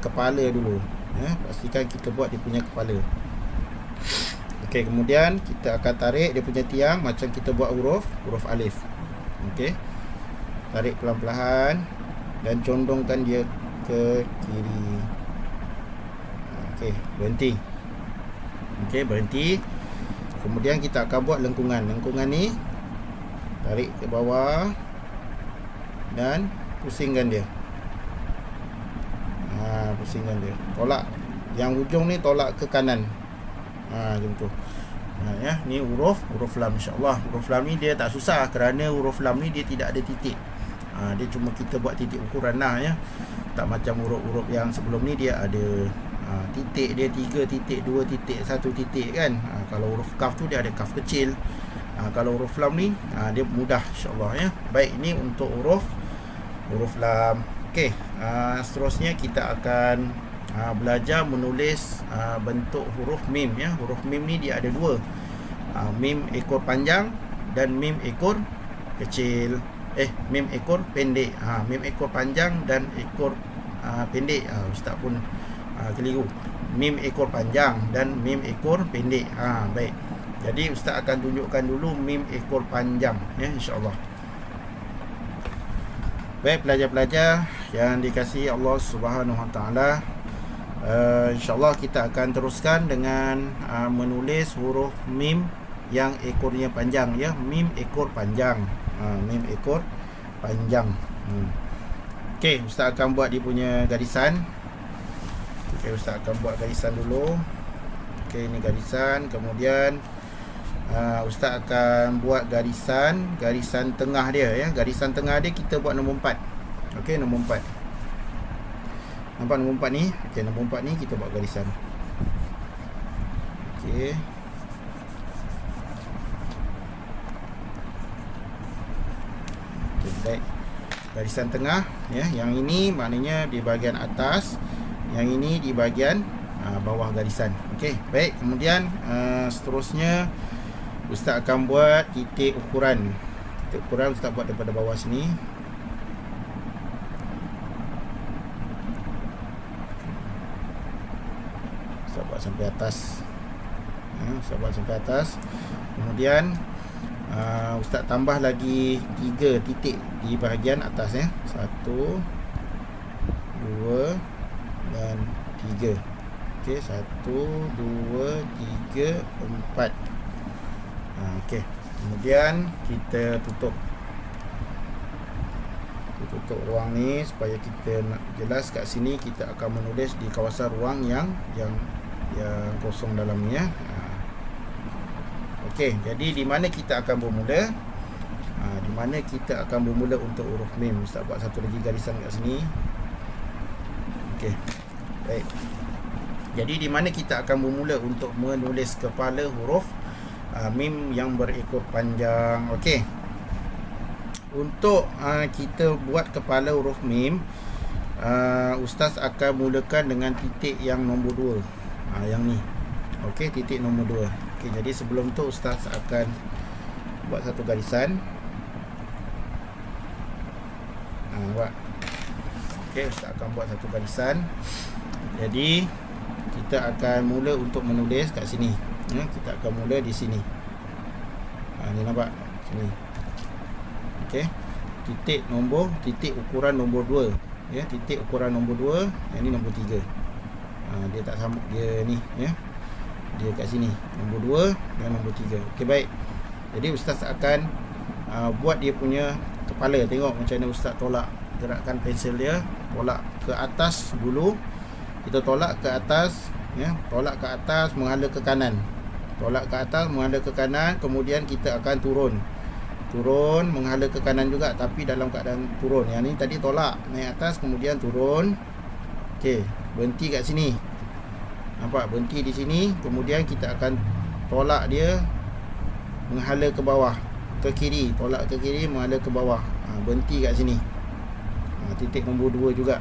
kepala dulu. Pastikan kita buat dia punya kepala. Okey, kemudian kita akan tarik dia punya tiang macam kita buat huruf alif. Okey. Tarik pelan-pelan dan condongkan dia ke kiri. Okey, berhenti. Okey, berhenti. Kemudian kita akan buat lengkungan. Lengkungan ni tarik ke bawah dan pusingkan dia. Pusingkan dia. Tolak yang ujung ni, tolak ke kanan. Macam tu. Ni huruf lam insya-Allah. Huruf lam ni dia tak susah kerana huruf lam ni dia tidak ada titik. Dia cuma kita buat titik ukuran lah ya. Tak macam huruf-huruf yang sebelum ni dia ada titik dia 3 titik, 2 titik, 1 titik kan. Kalau huruf kaf tu dia ada kaf kecil. Kalau huruf lam ni dia mudah insya-Allah ya. Baik, ini untuk huruf lam. Okey, seterusnya kita akan belajar menulis bentuk huruf mim ya. Huruf mim ni dia ada dua. Mim ekor panjang dan mim ekor kecil. Mim ekor pendek. Mim ekor panjang dan ekor pendek. Ustaz pun keliru. Mim ekor panjang dan mim ekor pendek. Baik. Jadi Ustaz akan tunjukkan dulu mim ekor panjang ya, insya-Allah. Baik pelajar-pelajar yang dikasihi Allah Subhanahu Wa Taala, insya-Allah kita akan teruskan dengan menulis huruf mim yang ekornya panjang ya. Mim ekor panjang. Mim ekor panjang. Okey, Ustaz akan buat dia punya garisan. Okey, Ustaz akan buat garisan dulu. Okey, ini garisan. Kemudian Ustaz akan buat garisan tengah dia ya. Garisan tengah dia kita buat nombor 4. Okey, nombor 4. Nampak nombor 4 ni? Okey, nombor 4 ni kita buat garisan. Okey. Okey, baik. Garisan tengah ya. Yang ini maknanya di bahagian atas, yang ini di bahagian bawah garisan. Okey, baik. Kemudian seterusnya Ustaz akan buat titik ukuran. Titik ukuran Ustaz buat daripada bawah sini. Ustaz buat sampai atas. Ustaz buat sampai atas. Kemudian Ustaz tambah lagi 3 titik di bahagian atas ya. 1 2 dan 3. Okey, 1 2 3 4. Okey. Kemudian kita tutup ruang ni supaya kita nak jelas kat sini. Kita akan menulis di kawasan ruang yang kosong dalam ni ya. Okey, jadi di mana kita akan bermula? Di mana kita akan bermula untuk huruf mim? Ustaz buat satu lagi garisan kat sini. Okey. Baik. Jadi di mana kita akan bermula untuk menulis kepala huruf mim yang berekor panjang. Okey. Untuk kita buat kepala huruf mim, Ustaz akan mulakan dengan titik yang nombor 2. Yang ni. Okey, titik nombor 2. Okey, jadi sebelum tu Ustaz akan buat satu garisan. Buat. Okey, Ustaz akan buat satu garisan. Jadi kita akan mula untuk menulis kat sini. Kita akan mula di sini. Ni nampak sini. Okey. Titik ukuran nombor 2. Ya, titik ukuran nombor 2. Yang ni nombor 3. Dia tak sama, dia ni ya. Dia kat sini nombor 2 dan nombor 3. Okey, baik. Jadi Ustaz akan buat dia punya kepala. Tengok macam mana Ustaz tolak gerakan pensel dia. Tolak ke atas dulu. Kita tolak ke atas ya, tolak ke atas menghala ke kanan. Tolak ke atas menghala ke kanan, kemudian kita akan turun menghala ke kanan juga tapi dalam keadaan turun. Yang ni tadi tolak naik atas kemudian turun Okey, berhenti kat sini. Nampak, berhenti di sini. Kemudian kita akan tolak dia menghala ke bawah, ke kiri. Tolak ke kiri, menghala ke bawah. Berhenti kat sini. Titik nombor 2 juga.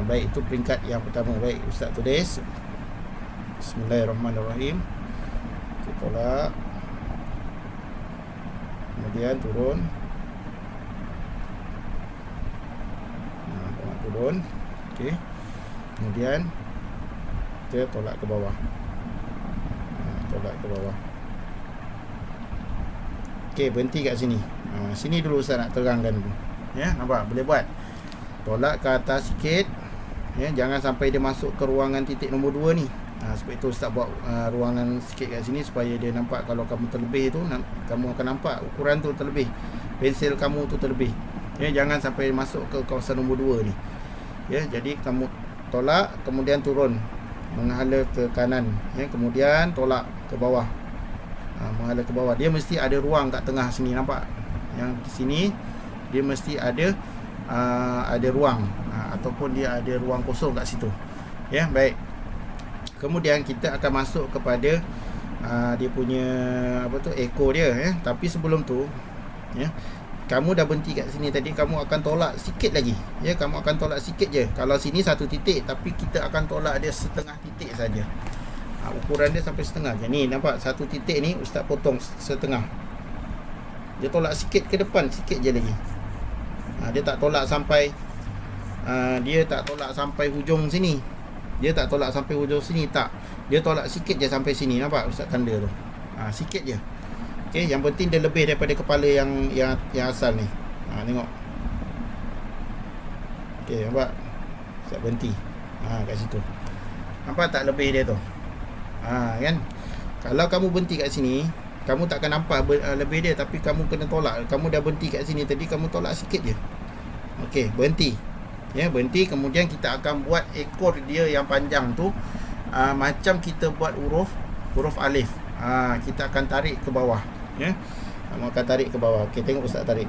Baik, itu peringkat yang pertama. Baik, Ustaz tulis. Bismillahirrahmanirrahim. Kita tolak, kemudian turun. Turun. Okey. Kemudian kita tolak ke bawah. Tolak ke bawah. Okey, berhenti kat sini. Sini dulu Ustaz nak terangkan dulu. Ya, nampak? Boleh buat. Tolak ke atas sikit. Ya, jangan sampai dia masuk ke ruangan titik nombor 2 ni. Sebab itu Ustaz buat ruangan sikit kat sini supaya dia nampak. Kalau kamu terlebih tu, kamu akan nampak ukuran tu terlebih, pensel kamu tu terlebih. Ya, jangan sampai masuk ke kawasan nombor 2 ni. Ya, jadi kamu tolak, kemudian turun, menghala ke kanan. Ya, kemudian tolak ke bawah. Menghala ke bawah. Dia mesti ada ruang kat tengah sini, nampak? Yang di sini dia mesti ada ruang, ataupun dia ada ruang kosong kat situ. Ya, baik. Kemudian kita akan masuk kepada dia punya ekor dia, ya. Tapi sebelum tu, ya, kamu dah berhenti kat sini tadi, kamu akan tolak sikit lagi. Ya, kamu akan tolak sikit je. Kalau sini 1 titik, tapi kita akan tolak dia setengah titik saja. Ukuran dia sampai setengah je. Ni nampak 1 titik ni Ustaz potong setengah. Dia tolak sikit ke depan, sikit je lagi. Dia tak tolak sampai hujung sini. Dia tak tolak sampai hujung sini, tak. Dia tolak sikit je sampai sini, nampak Ustaz tanda tu. Sikit je. Okey, yang penting dia lebih daripada kepala yang asal ni. Tengok. Okey, nampak? Ustaz berhenti. Kat situ. Nampak tak lebih dia tu? Kan? Kalau kamu berhenti kat sini, kamu tak akan nampak lebih dia, tapi kamu kena tolak. Kamu dah berhenti kat sini tadi, kamu tolak sikit je. Okey, berhenti. Ya, berhenti. Kemudian kita akan buat ekor dia yang panjang tu, macam kita buat huruf alif. Kita akan tarik ke bawah. Ya, kamu akan tarik ke bawah. Okey, tengok Ustaz tarik.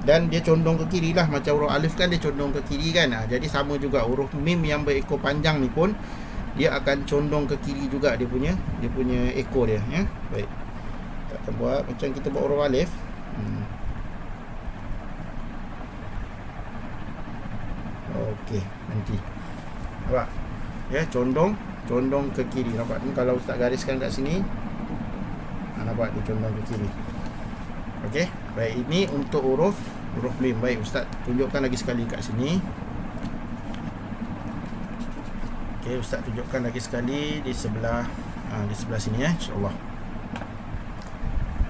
Dan dia condong ke kiri lah. Macam huruf alif kan dia condong ke kiri kan. Jadi sama juga huruf mim yang berekor panjang ni pun, dia akan condong ke kiri juga dia punya ekor dia. Ya, baik. Kita akan buat macam kita buat huruf alif. Okey, nanti. Nampak? Ya, condong ke kiri. Nampak ni kalau Ustaz gariskan kat sini. Nampak dia condong ke kiri. Okey, baik, ini untuk huruf mim. Baik, Ustaz tunjukkan lagi sekali kat sini. Okey, Ustaz tunjukkan lagi sekali di sebelah sini ya, insya-Allah.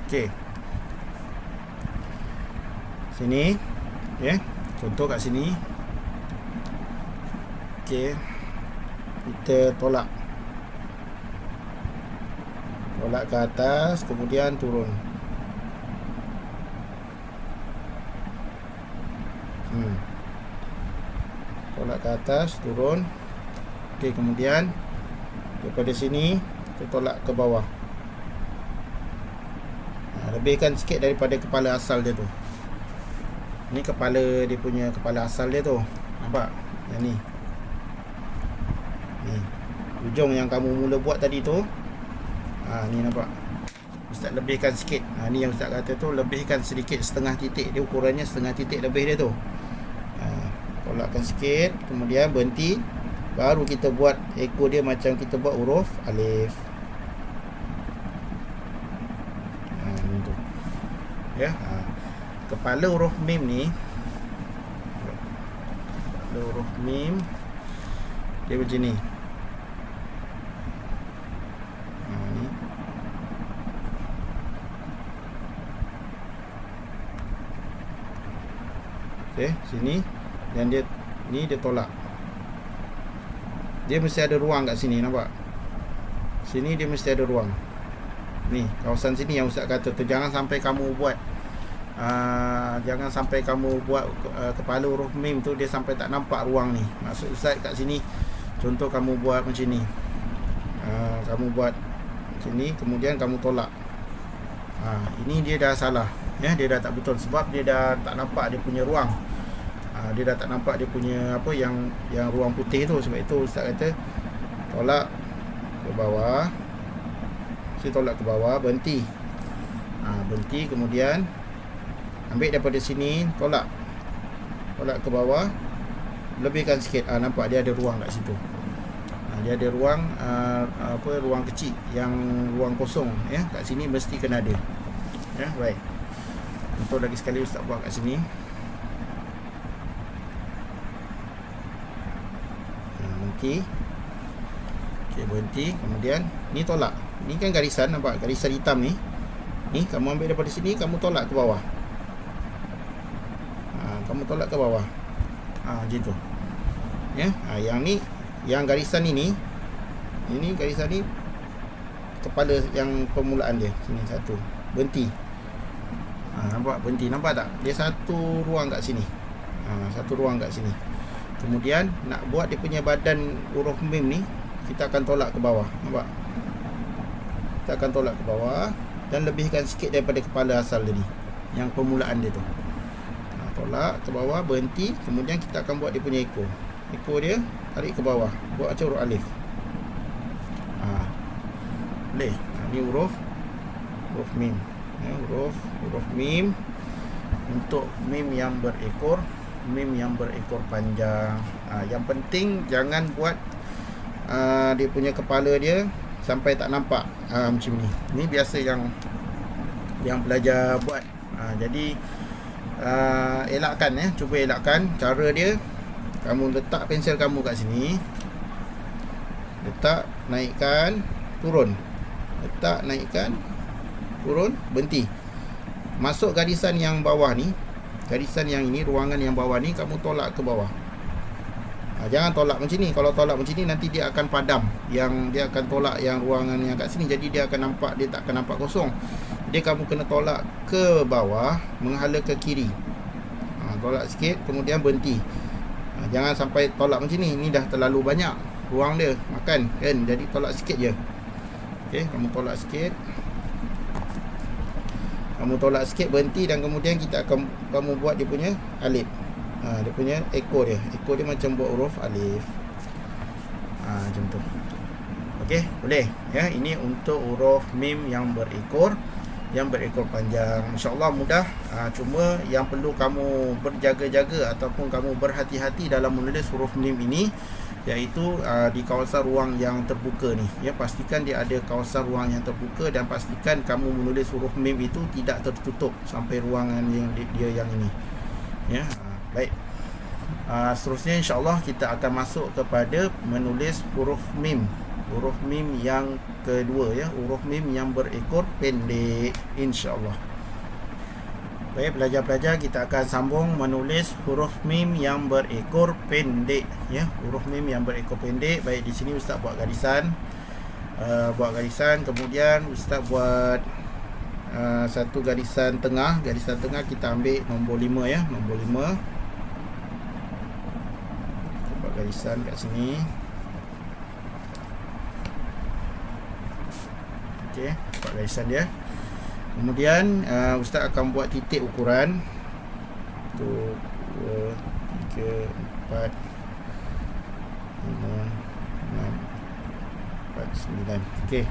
Okey. Sini, ya. Contoh kat sini. Okey. Kita tolak ke atas, kemudian turun. Tolak ke atas, turun. Okey, kemudian daripada sini kita tolak ke bawah. Lebihkan sikit daripada kepala asal dia tu. Ni kepala dia punya kepala asal dia tu. Nampak? Yang ni. Ni. Ujung yang kamu mula buat tadi tu. Ni nampak. Ustaz lebihkan sikit. Ni yang Ustaz kata tu, lebihkan sedikit, setengah titik. Dia ukurannya setengah titik lebih dia tu. Tolakkan sikit, kemudian berhenti. Baru kita buat ekor dia macam kita buat huruf alif. Ni tu. Ya. Kepala huruf mim ni, kepala huruf mim dia macam ni. Ni. Okey, sini. Dan dia ni dia tolak. Dia mesti ada ruang kat sini, nampak? Sini dia mesti ada ruang. Ni, kawasan sini yang Ustaz kata tu, jangan sampai kamu buat kepala huruf mim tu dia sampai tak nampak ruang ni. Maksud Ustaz kat sini, contoh kamu buat macam ni. Kamu buat macam ni, kemudian kamu tolak. Ini dia dah salah. Ya, dia dah tak betul sebab dia dah tak nampak dia punya ruang. Dia dah tak nampak dia punya apa yang ruang putih tu. Sebab itu Ustaz kata tolak ke bawah. Saya tolak ke bawah, berhenti. Berhenti, kemudian ambil daripada sini, tolak ke bawah, lebihkan sikit. Nampak dia ada ruang kat situ. Dia ada ruang ruang kecil, yang ruang kosong ya. Kat sini mesti kena ada. Ya, baik. Untuk lagi sekali Ustaz buat kat sini. Berhenti. Okey, berhenti. Kemudian ni tolak. Ni kan garisan, nampak garisan hitam ni. Ni kamu ambil daripada sini, kamu tolak ke bawah. Kamu tolak ke bawah. Macam tu. Ya, yang ni, yang garisan ini garisan ni kepala yang permulaan dia. Sini satu. Berhenti. Nampak berhenti, nampak tak? Dia satu ruang kat sini. Satu ruang kat sini. Kemudian nak buat dia punya badan huruf mim ni, kita akan tolak ke bawah. Nampak? Kita akan tolak ke bawah dan lebihkan sikit daripada kepala asal tadi, yang permulaan dia tu. Tolak ke bawah, berhenti. Kemudian kita akan buat dia punya ekor. Ekor dia tarik ke bawah, buat macam huruf alif. Boleh. Ni huruf mim. Ya, huruf mim. Untuk mim yang berekor, mim yang berekor panjang. Yang penting jangan buat dia punya kepala dia sampai tak nampak. Macam ni. Ni biasa yang belajar buat. Jadi elakkan ya, cuba elakkan. Cara dia, kamu letak pensel kamu kat sini, letak, naikkan, turun, letak, naikkan, turun, berhenti. Masuk garisan yang bawah ni, garisan yang ini, ruangan yang bawah ni, kamu tolak ke bawah. Jangan tolak macam ni. Kalau tolak macam ni, nanti dia akan padam. Dia akan tolak yang ruangan yang kat sini. Jadi dia akan nampak, dia tak akan nampak kosong. Jadi kamu kena tolak ke bawah, menghala ke kiri. Tolak sikit, kemudian berhenti. Jangan sampai tolak macam ni. Ni dah terlalu banyak ruang dia makan kan. Jadi tolak sikit je. Okey, kamu tolak sikit. Kamu tolak sikit, berhenti, dan kemudian kamu buat dia punya alif. Dia punya ekor dia. Ekor dia macam buat huruf alif. Macam tu. Okey, boleh ya. Ini untuk huruf mim yang berekor, panjang. InsyaAllah mudah. Cuma yang perlu kamu berjaga-jaga ataupun kamu berhati-hati dalam menulis huruf mim ini, iaitu di kawasan ruang yang terbuka ni ya. Pastikan dia ada kawasan ruang yang terbuka, dan pastikan kamu menulis huruf mim itu tidak tertutup sampai ruangan yang dia yang ini ya. Baik. Seterusnya insyaAllah kita akan masuk kepada menulis huruf mim. Huruf mim yang kedua ya, huruf mim yang berekor pendek, insyaAllah. Baik pelajar-pelajar, kita akan sambung menulis huruf mim yang berekor pendek ya. Huruf mim yang berekor pendek. Baik, di sini Ustaz buat garisan. Kemudian Ustaz buat satu garisan tengah. Garisan tengah kita ambil nombor 5 ya, nombor 5. Buat garisan kat sini. Okey, buat garisan dia. Kemudian Ustaz akan buat titik ukuran 1, 2, 3, 4, 5, 6, 4, 9. Okey,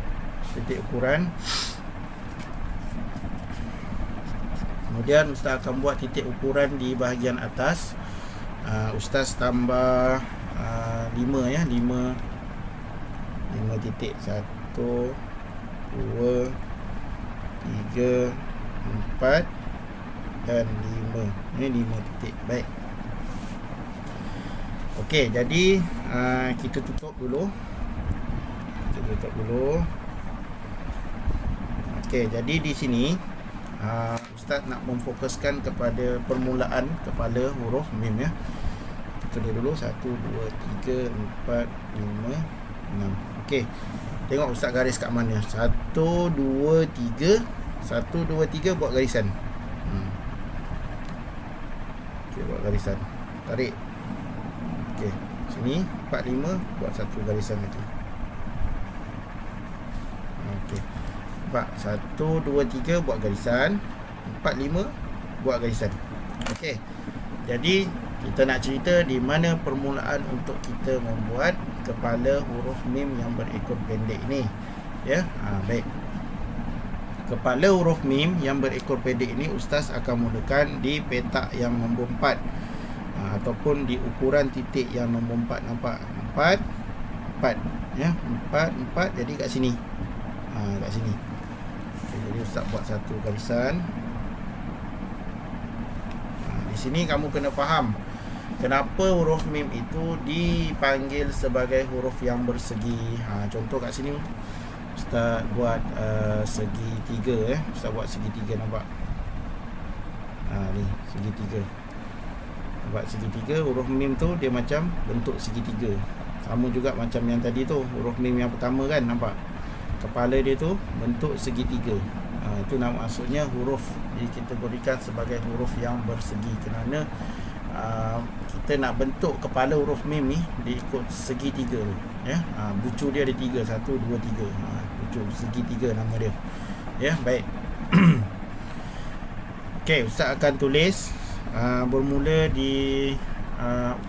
titik ukuran. Kemudian Ustaz akan buat titik ukuran di bahagian atas. Ustaz tambah 5 ya, 5 titik. 1, 2, 3, 4 dan 5. Ini 5 titik. Baik. Okey, jadi kita tutup dulu. Okey, jadi di sini Ustaz nak memfokuskan kepada permulaan kepala huruf mim ya. Kita dulu 1, 2, 3, 4, 5, 6. Okey. Tengok Ustaz garis kat mana. 1, 2, 3. 1, 2, 3 buat garisan. Okey, buat garisan. Tarik. Okey. Sini 4, 5 buat satu garisan lagi. Okey. 1, 2, 3 buat garisan. 4, 5 buat garisan. Okey. Jadi Kita nak cerita di mana permulaan untuk kita membuat kepala huruf mim yang berekor pendek ni. Ya, baik. Kepala huruf mim yang berekor pendek ini ustaz akan mulakan di petak yang nombor 4, ataupun di ukuran titik yang nombor 4. Nampak? 4 ya, 4 jadi kat sini. Kat sini. Okay, jadi ustaz buat satu garisan. Di sini kamu kena faham kenapa huruf mim itu dipanggil sebagai huruf yang bersegi. Contoh kat sini ustaz buat segi 3 Ustaz buat segi 3, nampak? Ni segi 3. Buat segi 3, huruf mim tu dia macam bentuk segi 3. Sama juga macam yang tadi tu, huruf mim yang pertama kan, nampak? Kepala dia tu bentuk segi 3. Itu maksudnya huruf dikategorikan sebagai huruf yang bersegi, kerana kita nak bentuk kepala huruf mim ni diikut segi 3 tu, ya. Bucu dia ada 3, 1, 2, 3. Bucu segi 3 nama dia. Ya, baik. Okey, ustaz akan tulis bermula di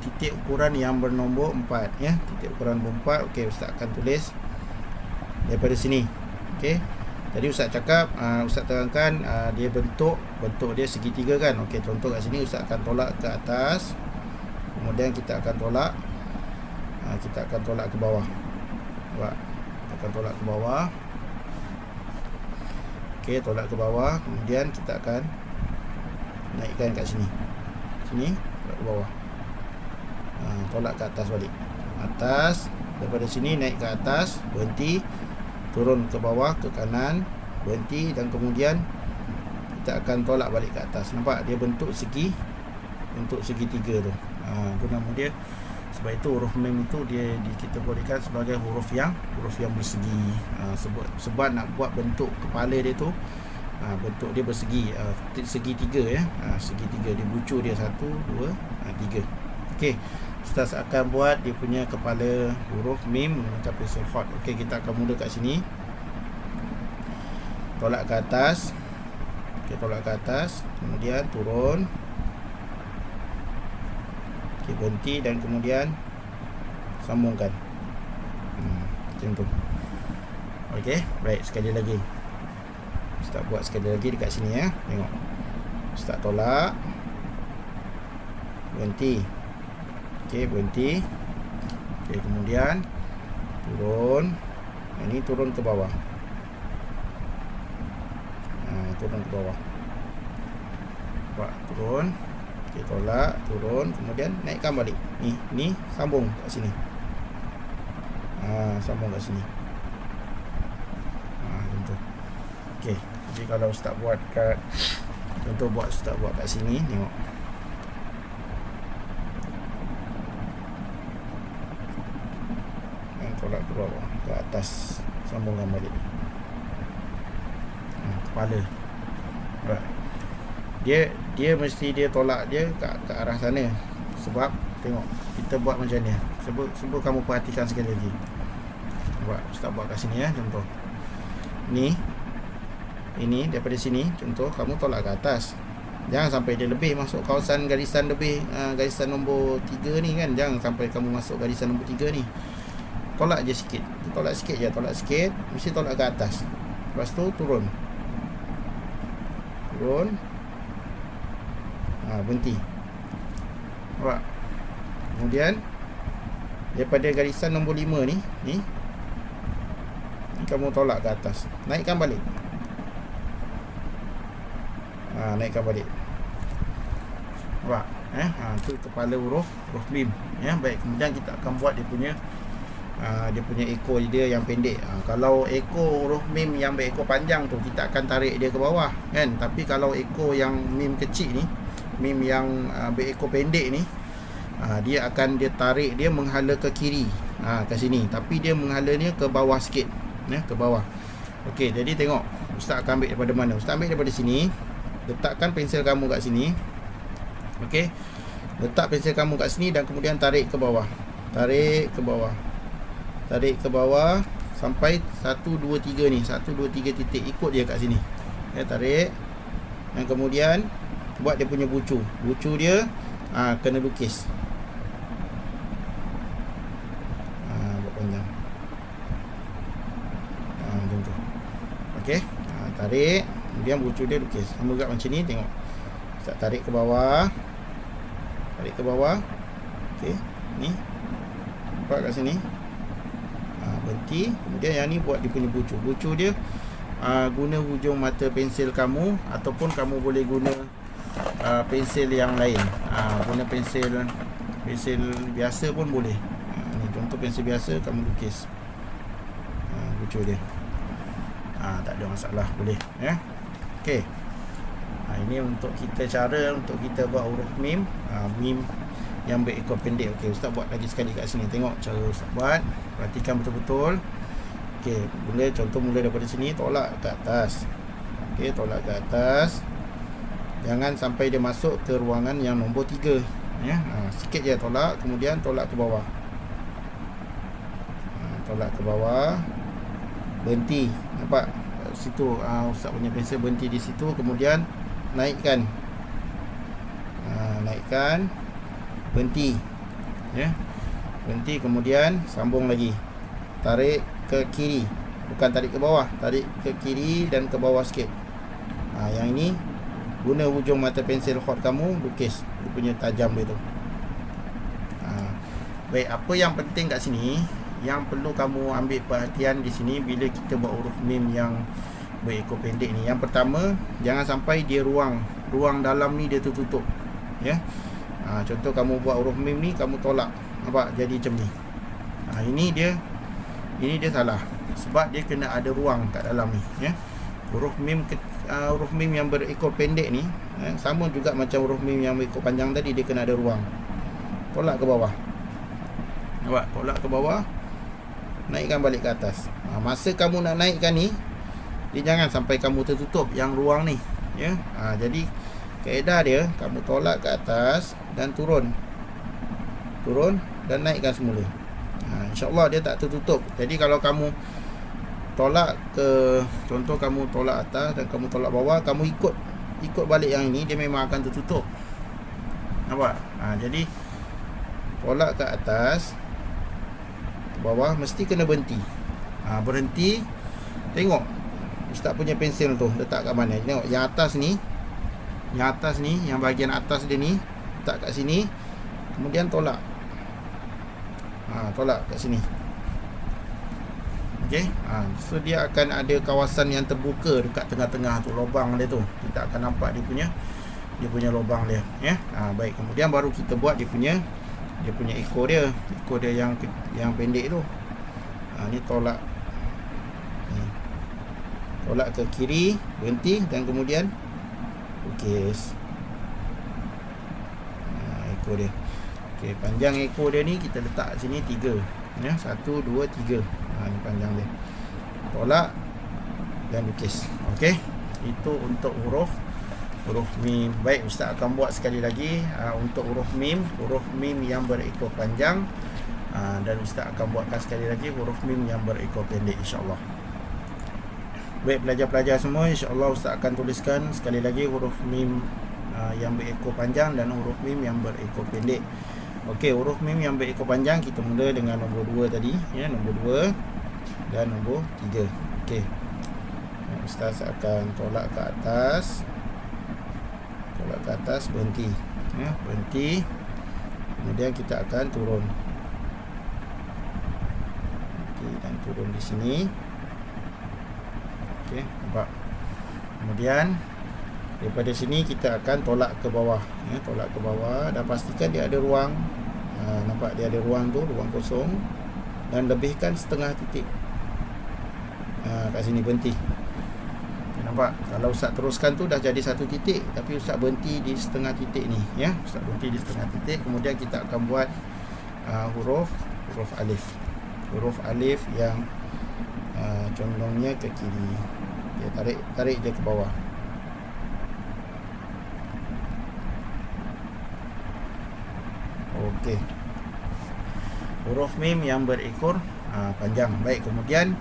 titik ukuran yang bernombor 4, ya. Titik ukuran nombor 4. Okey, ustaz akan tulis daripada sini. Okey. Tadi ustaz cakap, ustaz terangkan dia bentuk dia segitiga kan. Okey, contoh kat sini ustaz akan tolak ke atas. Kemudian kita akan tolak ke bawah. Nampak? Kita akan tolak ke bawah. Okey, tolak ke bawah. Kemudian kita akan naikkan kat sini. Sini, tolak ke bawah. Tolak ke atas balik. Atas, daripada sini naik ke atas, berhenti, turun ke bawah, ke kanan, berhenti, dan kemudian kita akan tolak balik ke atas. Nampak? Dia bentuk segi 3 tu. Itu nama dia. Sebab itu huruf mim itu dia dikategorikan sebagai huruf yang bersegi. Sebab nak buat bentuk kepala dia tu, bentuk dia bersegi, segi 3 ya. Segi 3 dia bucu dia 1, 2, 3. Okey, ustaz akan buat dia punya kepala huruf mim menggunakan pensel hot. Okey, kita akan mula kat sini. Tolak ke atas. Okey, tolak ke atas, kemudian turun. Okey, berhenti, dan kemudian sambungkan. Macam tu. Okey, baik, sekali lagi. Ustaz buat sekali lagi dekat sini ya. Tengok. Ustaz tolak. Berhenti. Okey, berhenti. Okey, kemudian turun. Ini turun ke bawah. Turun ke bawah. Buat turun. Okey, tolak, turun, kemudian naikkan balik. Ni sambung kat sini. Sambung kat sini. Macam tu. Okey, jadi kalau ustaz buat kat, contoh ustaz buat kat sini, tengok. Tolak ke bawah, ke atas, sambungkan balik. Kepala. Dia mesti dia tolak dia ke arah sana. Sebab tengok, kita buat macam ni. Cuba kamu perhatikan sekali lagi. Ustaz buat kat sini ya, contoh. Ini daripada sini, contoh kamu tolak ke atas. Jangan sampai dia lebih masuk kawasan garisan lebih, garisan nombor 3 ni kan. Jangan sampai kamu masuk garisan nombor 3 ni. Tolak je sikit. Tolak sikit je, tolak sikit. Mesti tolak ke atas. Lepas tu turun. Berhenti. Nampak? Kemudian daripada garisan nombor 5 ni kamu tolak ke atas. Naikkan balik. Naikkan balik. Nampak? Itu kepala huruf mim ya. Baik, kemudian kita akan buat dia punya ekor dia yang pendek. Kalau ekor huruf mim yang berekor panjang tu, kita akan tarik dia ke bawah kan. Tapi kalau ekor yang mim kecil ni, mim yang berekor pendek ni, dia akan tarik dia menghala ke kiri, ke sini. Tapi dia menghalanya ke bawah sikit ya, ke bawah. Okey, jadi tengok ustaz akan ambil daripada mana. Ustaz ambil daripada sini. Letakkan pensel kamu kat sini. Okey, letak pensel kamu kat sini dan kemudian tarik ke bawah. Tarik ke bawah. Tarik ke bawah sampai 1, 2, 3 ni. 1, 2, 3 titik. Ikut dia kat sini ya, tarik. Dan kemudian buat dia punya bucu. Bucu dia kena lukis. Buat panjang. Macam tu. Okey, tarik, kemudian bucu dia lukis. Sama juga macam ni, tengok. Ustaz tarik ke bawah. Tarik ke bawah. Okey, ni. Nampak kat sini. Berhenti. Kemudian yang ni buat dia punya bucu. Bucu dia guna hujung mata pensil kamu, ataupun kamu boleh guna pensil yang lain. Guna pensil biasa pun boleh. Ni contoh pensil biasa, kamu lukis bucu dia. Tak ada masalah, boleh ya. Okey. Ini untuk cara untuk kita buat huruf mim. Mim yang berekor pendek. Okey, Ustaz buat lagi sekali kat sini. Tengok cara Ustaz buat. Perhatikan betul-betul. Okey, mula daripada sini, tolak ke atas. Okey, tolak ke atas. Jangan sampai dia masuk ke ruangan yang nombor 3 ya. Sikit je tolak, kemudian tolak ke bawah. Tolak ke bawah. Berhenti. Nampak? Situ Ustaz punya pensel berhenti di situ, kemudian naikkan. Naikkan. Berhenti. Ya. Berhenti, kemudian sambung lagi. Tarik ke kiri. Bukan tarik ke bawah, tarik ke kiri dan ke bawah sikit. Yang ini guna hujung mata pensil hot kamu, lukis dia punya tajam dia tu. Baik, apa yang penting kat sini, yang perlu kamu ambil perhatian di sini bila kita buat huruf mim yang berekor pendek ni. Yang pertama, jangan sampai dia ruang dalam ni dia tertutup ya. Contoh kamu buat huruf mim ni, kamu tolak, nampak jadi macam ni. Ini dia salah, sebab dia kena ada ruang kat dalam ni ya. Huruf mim yang berekor pendek ni sama juga macam huruf mim yang berekor panjang tadi, dia kena ada ruang. Tolak ke bawah. Nampak? Tolak ke bawah, naikkan balik ke atas. Masa kamu nak naikkan ni, dia jangan sampai kamu tertutup yang ruang ni ya. Jadi kaedah dia, kamu tolak ke atas dan turun dan naikkan semula. InsyaAllah dia tak tertutup. Jadi kalau kamu tolak ke, contoh kamu tolak atas dan kamu tolak bawah, kamu ikut balik yang ini, dia memang akan tertutup. Nampak? Jadi tolak ke atas, ke bawah, mesti kena berhenti. Berhenti. Tengok Ustaz punya pensil tu letak kat mana. Tengok yang atas ni, yang bahagian atas dia ni, letak kat sini, kemudian tolak. Tolak kat sini. Okey. So dia akan ada kawasan yang terbuka dekat tengah-tengah tu, lubang dia tu. Kita akan nampak dia punya lubang dia ya. Baik, kemudian baru kita buat dia punya ekor dia yang pendek tu. Ni tolak. Tolak ke kiri, berhenti, dan kemudian lukis ekor dia. Okey, panjang ekor dia ni kita letak sini 3 ya. 1, 2, 3. Ni panjang dia. Tolak dan lukis. Okey, itu untuk huruf mim. Baik, Ustaz akan buat sekali lagi untuk huruf mim yang berekor panjang, dan Ustaz akan buatkan sekali lagi huruf mim yang berekor pendek, insya-Allah. Baik, pelajar-pelajar semua, insya-Allah Ustaz akan tuliskan sekali lagi huruf mim yang berekor panjang dan huruf mim yang berekor pendek. Okey, huruf mim yang berekor panjang kita mula dengan nombor 2 tadi ya, nombor 2 dan nombor 3. Okey. Ustaz akan tolak ke atas. Berhenti ya, berhenti. Kemudian kita akan turun. Dan turun di sini. Okey, nampak. Kemudian daripada sini kita akan tolak ke bawah ya, tolak ke bawah dan pastikan dia ada ruang. Nampak dia ada ruang tu, ruang kosong, dan lebihkan setengah titik. Kat sini berhenti. Nampak? Kalau Ustaz teruskan tu dah jadi 1 titik, tapi Ustaz berhenti di setengah titik ni ya. Ustaz berhenti di setengah titik. Kemudian kita akan buat huruf alif. Huruf alif yang condongnya ke kiri. Dia tarik dia ke bawah. Okey. Huruf mim yang berekor panjang. Baik, kemudian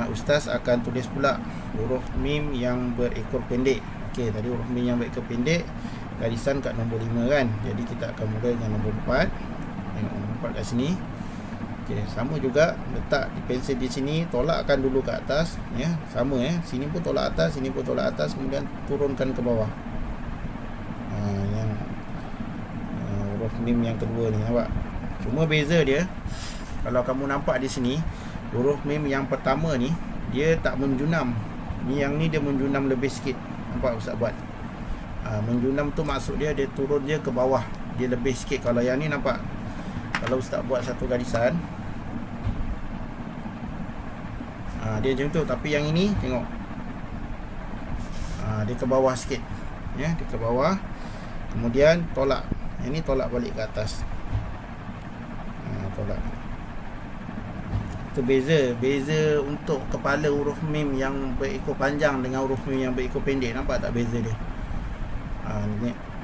Ustaz akan tulis pula huruf mim yang berekor pendek. Okey, tadi huruf mim yang berekor pendek. garisan kat nombor 5 kan. Jadi kita akan mula dengan nombor 4. Tengok nombor 4 kat sini. Okey, sama juga letak pensel di sini, tolakkan dulu ke atas ya. Sama sini pun tolak atas, sini pun tolak atas, kemudian turunkan ke bawah. Yang huruf mim yang kedua ni, nampak? Cuma beza dia, kalau kamu nampak di sini, huruf mim yang pertama ni dia tak menjunam. Ni yang ni dia menjunam lebih sikit. Nampak Ustaz buat? Menjunam tu maksud dia turun dia ke bawah, dia lebih sikit. Kalau yang ni nampak, kalau Ustaz buat satu garisan, dia macam tu. Tapi yang ini tengok, dia ke bawah sikit ya, dia ke bawah, kemudian tolak. Yang ni tolak balik ke atas. Tolak. Itu beza untuk kepala huruf mim yang berekor panjang dengan huruf mim yang berekor pendek. Nampak tak beza dia?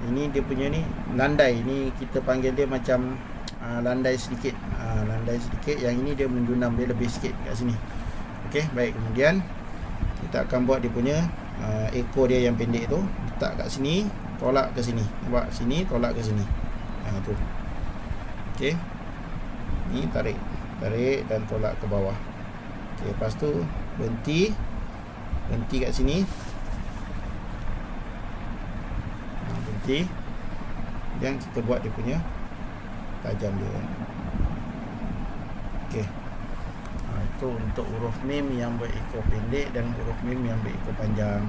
Ini dia punya ni landai. Ni kita panggil dia macam landai sedikit. Landai sedikit. Yang ini dia menjunam, dia lebih sikit kat sini. Okey, baik. Kemudian kita akan buat dia punya ekor dia yang pendek tu. Letak kat sini, tolak ke sini. Nampak? Sini, tolak ke sini. Tu. Okey. Ni tarik dan tolak ke bawah. Okey, lepas tu berhenti kat sini. Berhenti. Dan kita buat dia punya tajam dia. Okey. Itu untuk huruf mim yang berekor pendek dan huruf mim yang berekor panjang.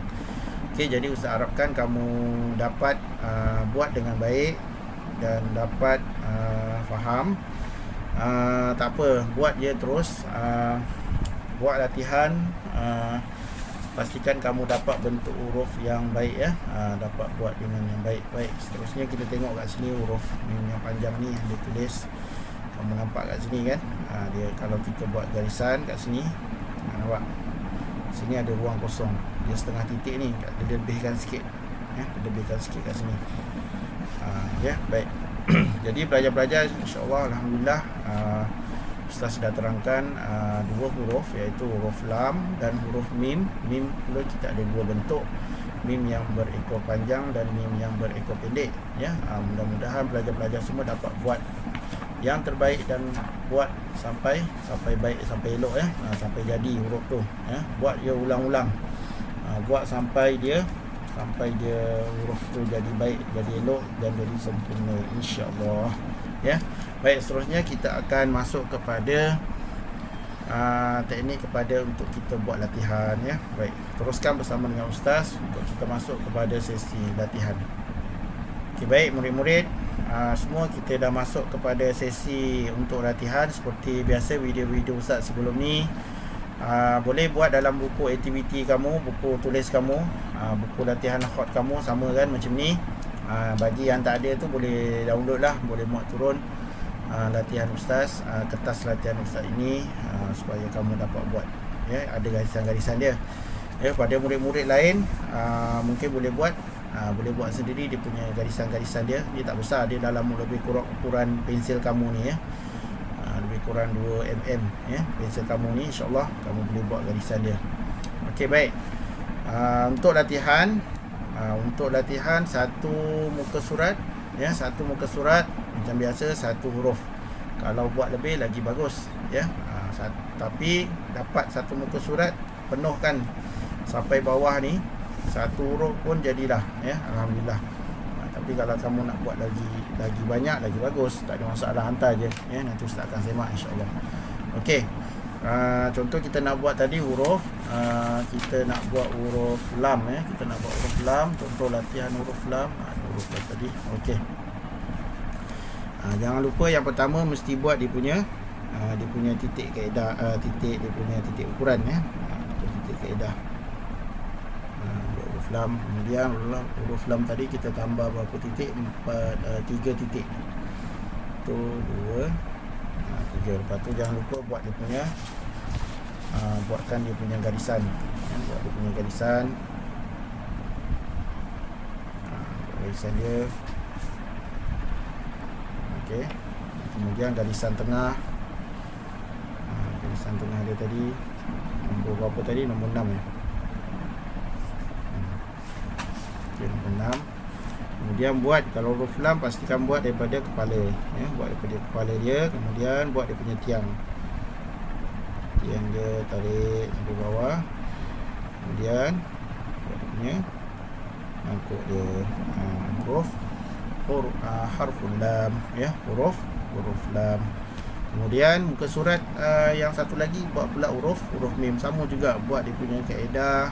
Okey, jadi Ustaz harapkan kamu dapat buat dengan baik dan dapat faham. Tak apa, buat je terus. Buat latihan. Pastikan kamu dapat bentuk huruf yang baik ya. Dapat buat dengan yang baik. Baik, seterusnya kita tengok kat sini huruf mim yang panjang ni yang dia tulis. Kamu nampak kat sini kan, dia kalau kita buat garisan kat sini, nampak sini ada ruang kosong, dia setengah titik ni, dia lebihkan sikit ya, dia lebihkan sikit kat sini. Ya, baik. Jadi pelajar-pelajar, insya-Allah, alhamdulillah, Ustaz sudah terangkan dua huruf, iaitu huruf lam dan huruf mim. Mim pula kita ada dua bentuk, mim yang berekor panjang dan mim yang berekor pendek ya. Mudah-mudahan pelajar-pelajar semua dapat buat yang terbaik dan buat sampai baik, sampai elok ya, sampai jadi huruf tu ya. Buat dia ulang-ulang, buat sampai dia huruf tu jadi baik, jadi elok dan jadi sempurna, insya-Allah ya. Baik, seterusnya kita akan masuk kepada teknik kepada untuk kita buat latihan ya. Baik, teruskan bersama dengan Ustaz untuk kita masuk kepada sesi latihan. Okey, baik murid-murid, semua kita dah masuk kepada sesi untuk latihan. Seperti biasa video-video Ustaz sebelum ni, boleh buat dalam buku aktiviti kamu, buku tulis kamu, buku latihan khot kamu, sama kan macam ni. Bagi yang tak ada tu boleh download lah, boleh muat turun latihan Ustaz, kertas latihan Ustaz ini, supaya kamu dapat buat ya, ada garisan-garisan dia ya. Pada murid-murid lain mungkin boleh buat sendiri dia punya garisan-garisan dia. Dia tak besar, dia dalam lebih kurang ukuran pensel kamu ni ya, lebih kurang 2mm ya, pensel kamu ni, insya-Allah kamu boleh buat garisan dia. Okey, baik. Untuk latihan satu muka surat ya, satu muka surat macam biasa, satu huruf. Kalau buat lebih lagi bagus ya. Tapi dapat satu muka surat, penuhkan sampai bawah ni, satu huruf pun jadilah ya, alhamdulillah. Tapi kalau kamu nak buat lagi banyak, lagi bagus, tak ada masalah, hantar je ya, nanti Ustaz akan semak, insya-Allah. Okey. Contoh kita nak buat tadi huruf, kita nak buat huruf lam ya, kita nak buat huruf lam. Contoh latihan huruf lam, huruf lam tadi. Okey. Jangan lupa yang pertama mesti buat dia punya titik kaedah, titik dia punya titik ukuran ya, titik kaedah. Huruf lam, kemudian huruf lam tadi kita tambah berapa titik? 3 titik. Tu 2 3. Lepas tu jangan lupa buat dia punya buatkan dia punya garisan ya, buat dia punya garisan. Garisan dia. Okey. Kemudian garisan tengah. Garisan tengah dia tadi nombor berapa tadi? Nombor 6 ya. Okey, nombor 6. Kemudian buat, kalau huruf lam pastikan buat daripada kepala, ya, buat daripada kepala dia. Kemudian buat dia punya tiang dia, tarik sampai bawah. Kemudian buat dia punya mangkuk dia. Harful lam, ya, huruf lam. Kemudian muka surat yang satu lagi buat pula huruf mim, sama juga, buat dia punya kaedah.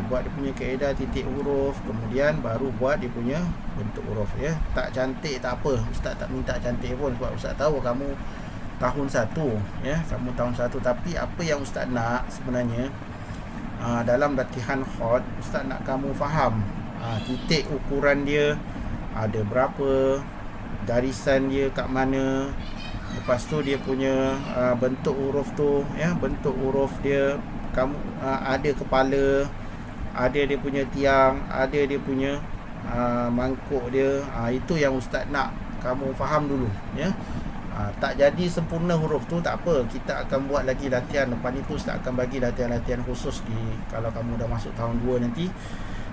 Buat dia punya kaedah titik huruf, kemudian baru buat dia punya bentuk huruf, ya. Tak cantik tak apa, ustaz tak minta cantik pun, sebab ustaz tahu kamu tahun 1, ya, kamu tahun 1. Tapi apa yang ustaz nak sebenarnya, dalam latihan khot, ustaz nak kamu faham titik ukuran dia ada berapa, garisan dia kat mana, lepas tu dia punya bentuk huruf tu, ya, bentuk huruf dia, kamu ada kepala, ada dia punya tiang, ada dia punya mangkuk dia. Itu yang ustaz nak kamu faham dulu, ya. Tak jadi sempurna huruf tu tak apa, kita akan buat lagi latihan. Lepas ni tu ustaz akan bagi latihan-latihan khusus kalau kamu dah masuk tahun 2 nanti.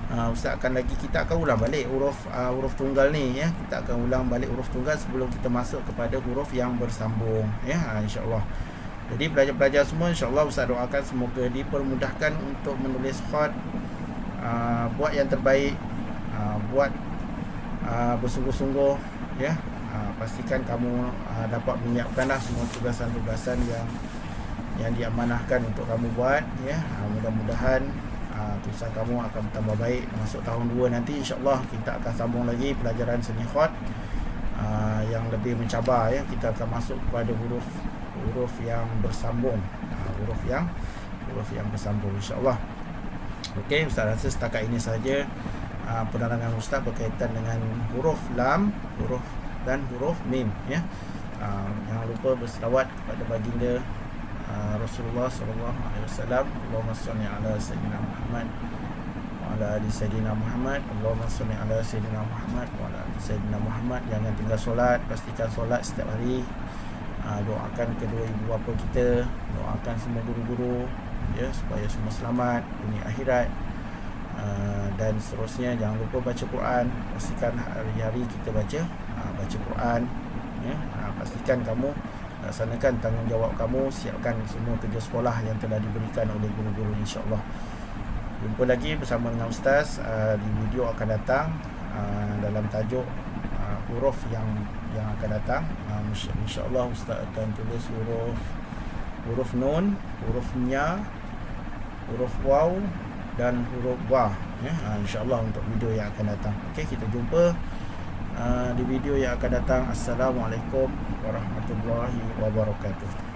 Ustaz akan kita akan ulang balik huruf tunggal ni, ya. Kita akan ulang balik huruf tunggal sebelum kita masuk kepada huruf yang bersambung, ya, insya-Allah. Jadi pelajar-pelajar semua, insya-Allah ustaz doakan semoga dipermudahkan untuk menulis khat. Buat yang terbaik, buat bersungguh-sungguh, ya. Pastikan kamu dapat menyiapkanlah semua tugasan-tugasan yang diamanahkan untuk kamu buat, ya. Mudah-mudahan tulisan kamu akan bertambah baik. Masuk tahun 2 nanti, insya-Allah kita akan sambung lagi pelajaran seni khat yang lebih mencabar, ya. Kita akan masuk kepada huruf yang bersambung, huruf yang bersambung, insya-Allah. Okey, ustaz rasa setakat ini saja penerangan ustaz berkaitan dengan huruf lam, dan huruf mim, ya. Jangan lupa berselawat kepada baginda Rasulullah sallallahu alaihi wasallam. Allahumma shalli ala sayyidina Muhammad wa ala ali sayyidina Muhammad. Allahumma shalli ala sayyidina Muhammad wa ala ali sayyidina Muhammad. Jangan tinggal solat, pastikan solat setiap hari. Doakan kedua ibu bapa kita, doakan semua guru-guru, ya, supaya semua selamat dunia akhirat. Dan seterusnya, jangan lupa baca Quran. Pastikan hari-hari kita baca Quran, ya. Pastikan kamu laksanakan tanggungjawab kamu, siapkan semua kerja sekolah yang telah diberikan oleh guru-guru, insya-Allah. Jumpa lagi bersama dengan ustaz di video akan datang dalam tajuk huruf yang akan datang. Insya-Allah ustaz akan tulis huruf nun, huruf nya, huruf waw dan huruf wa, ya. Insya-Allah untuk video yang akan datang. Okey, kita jumpa di video yang akan datang. Assalamualaikum warahmatullahi wabarakatuh.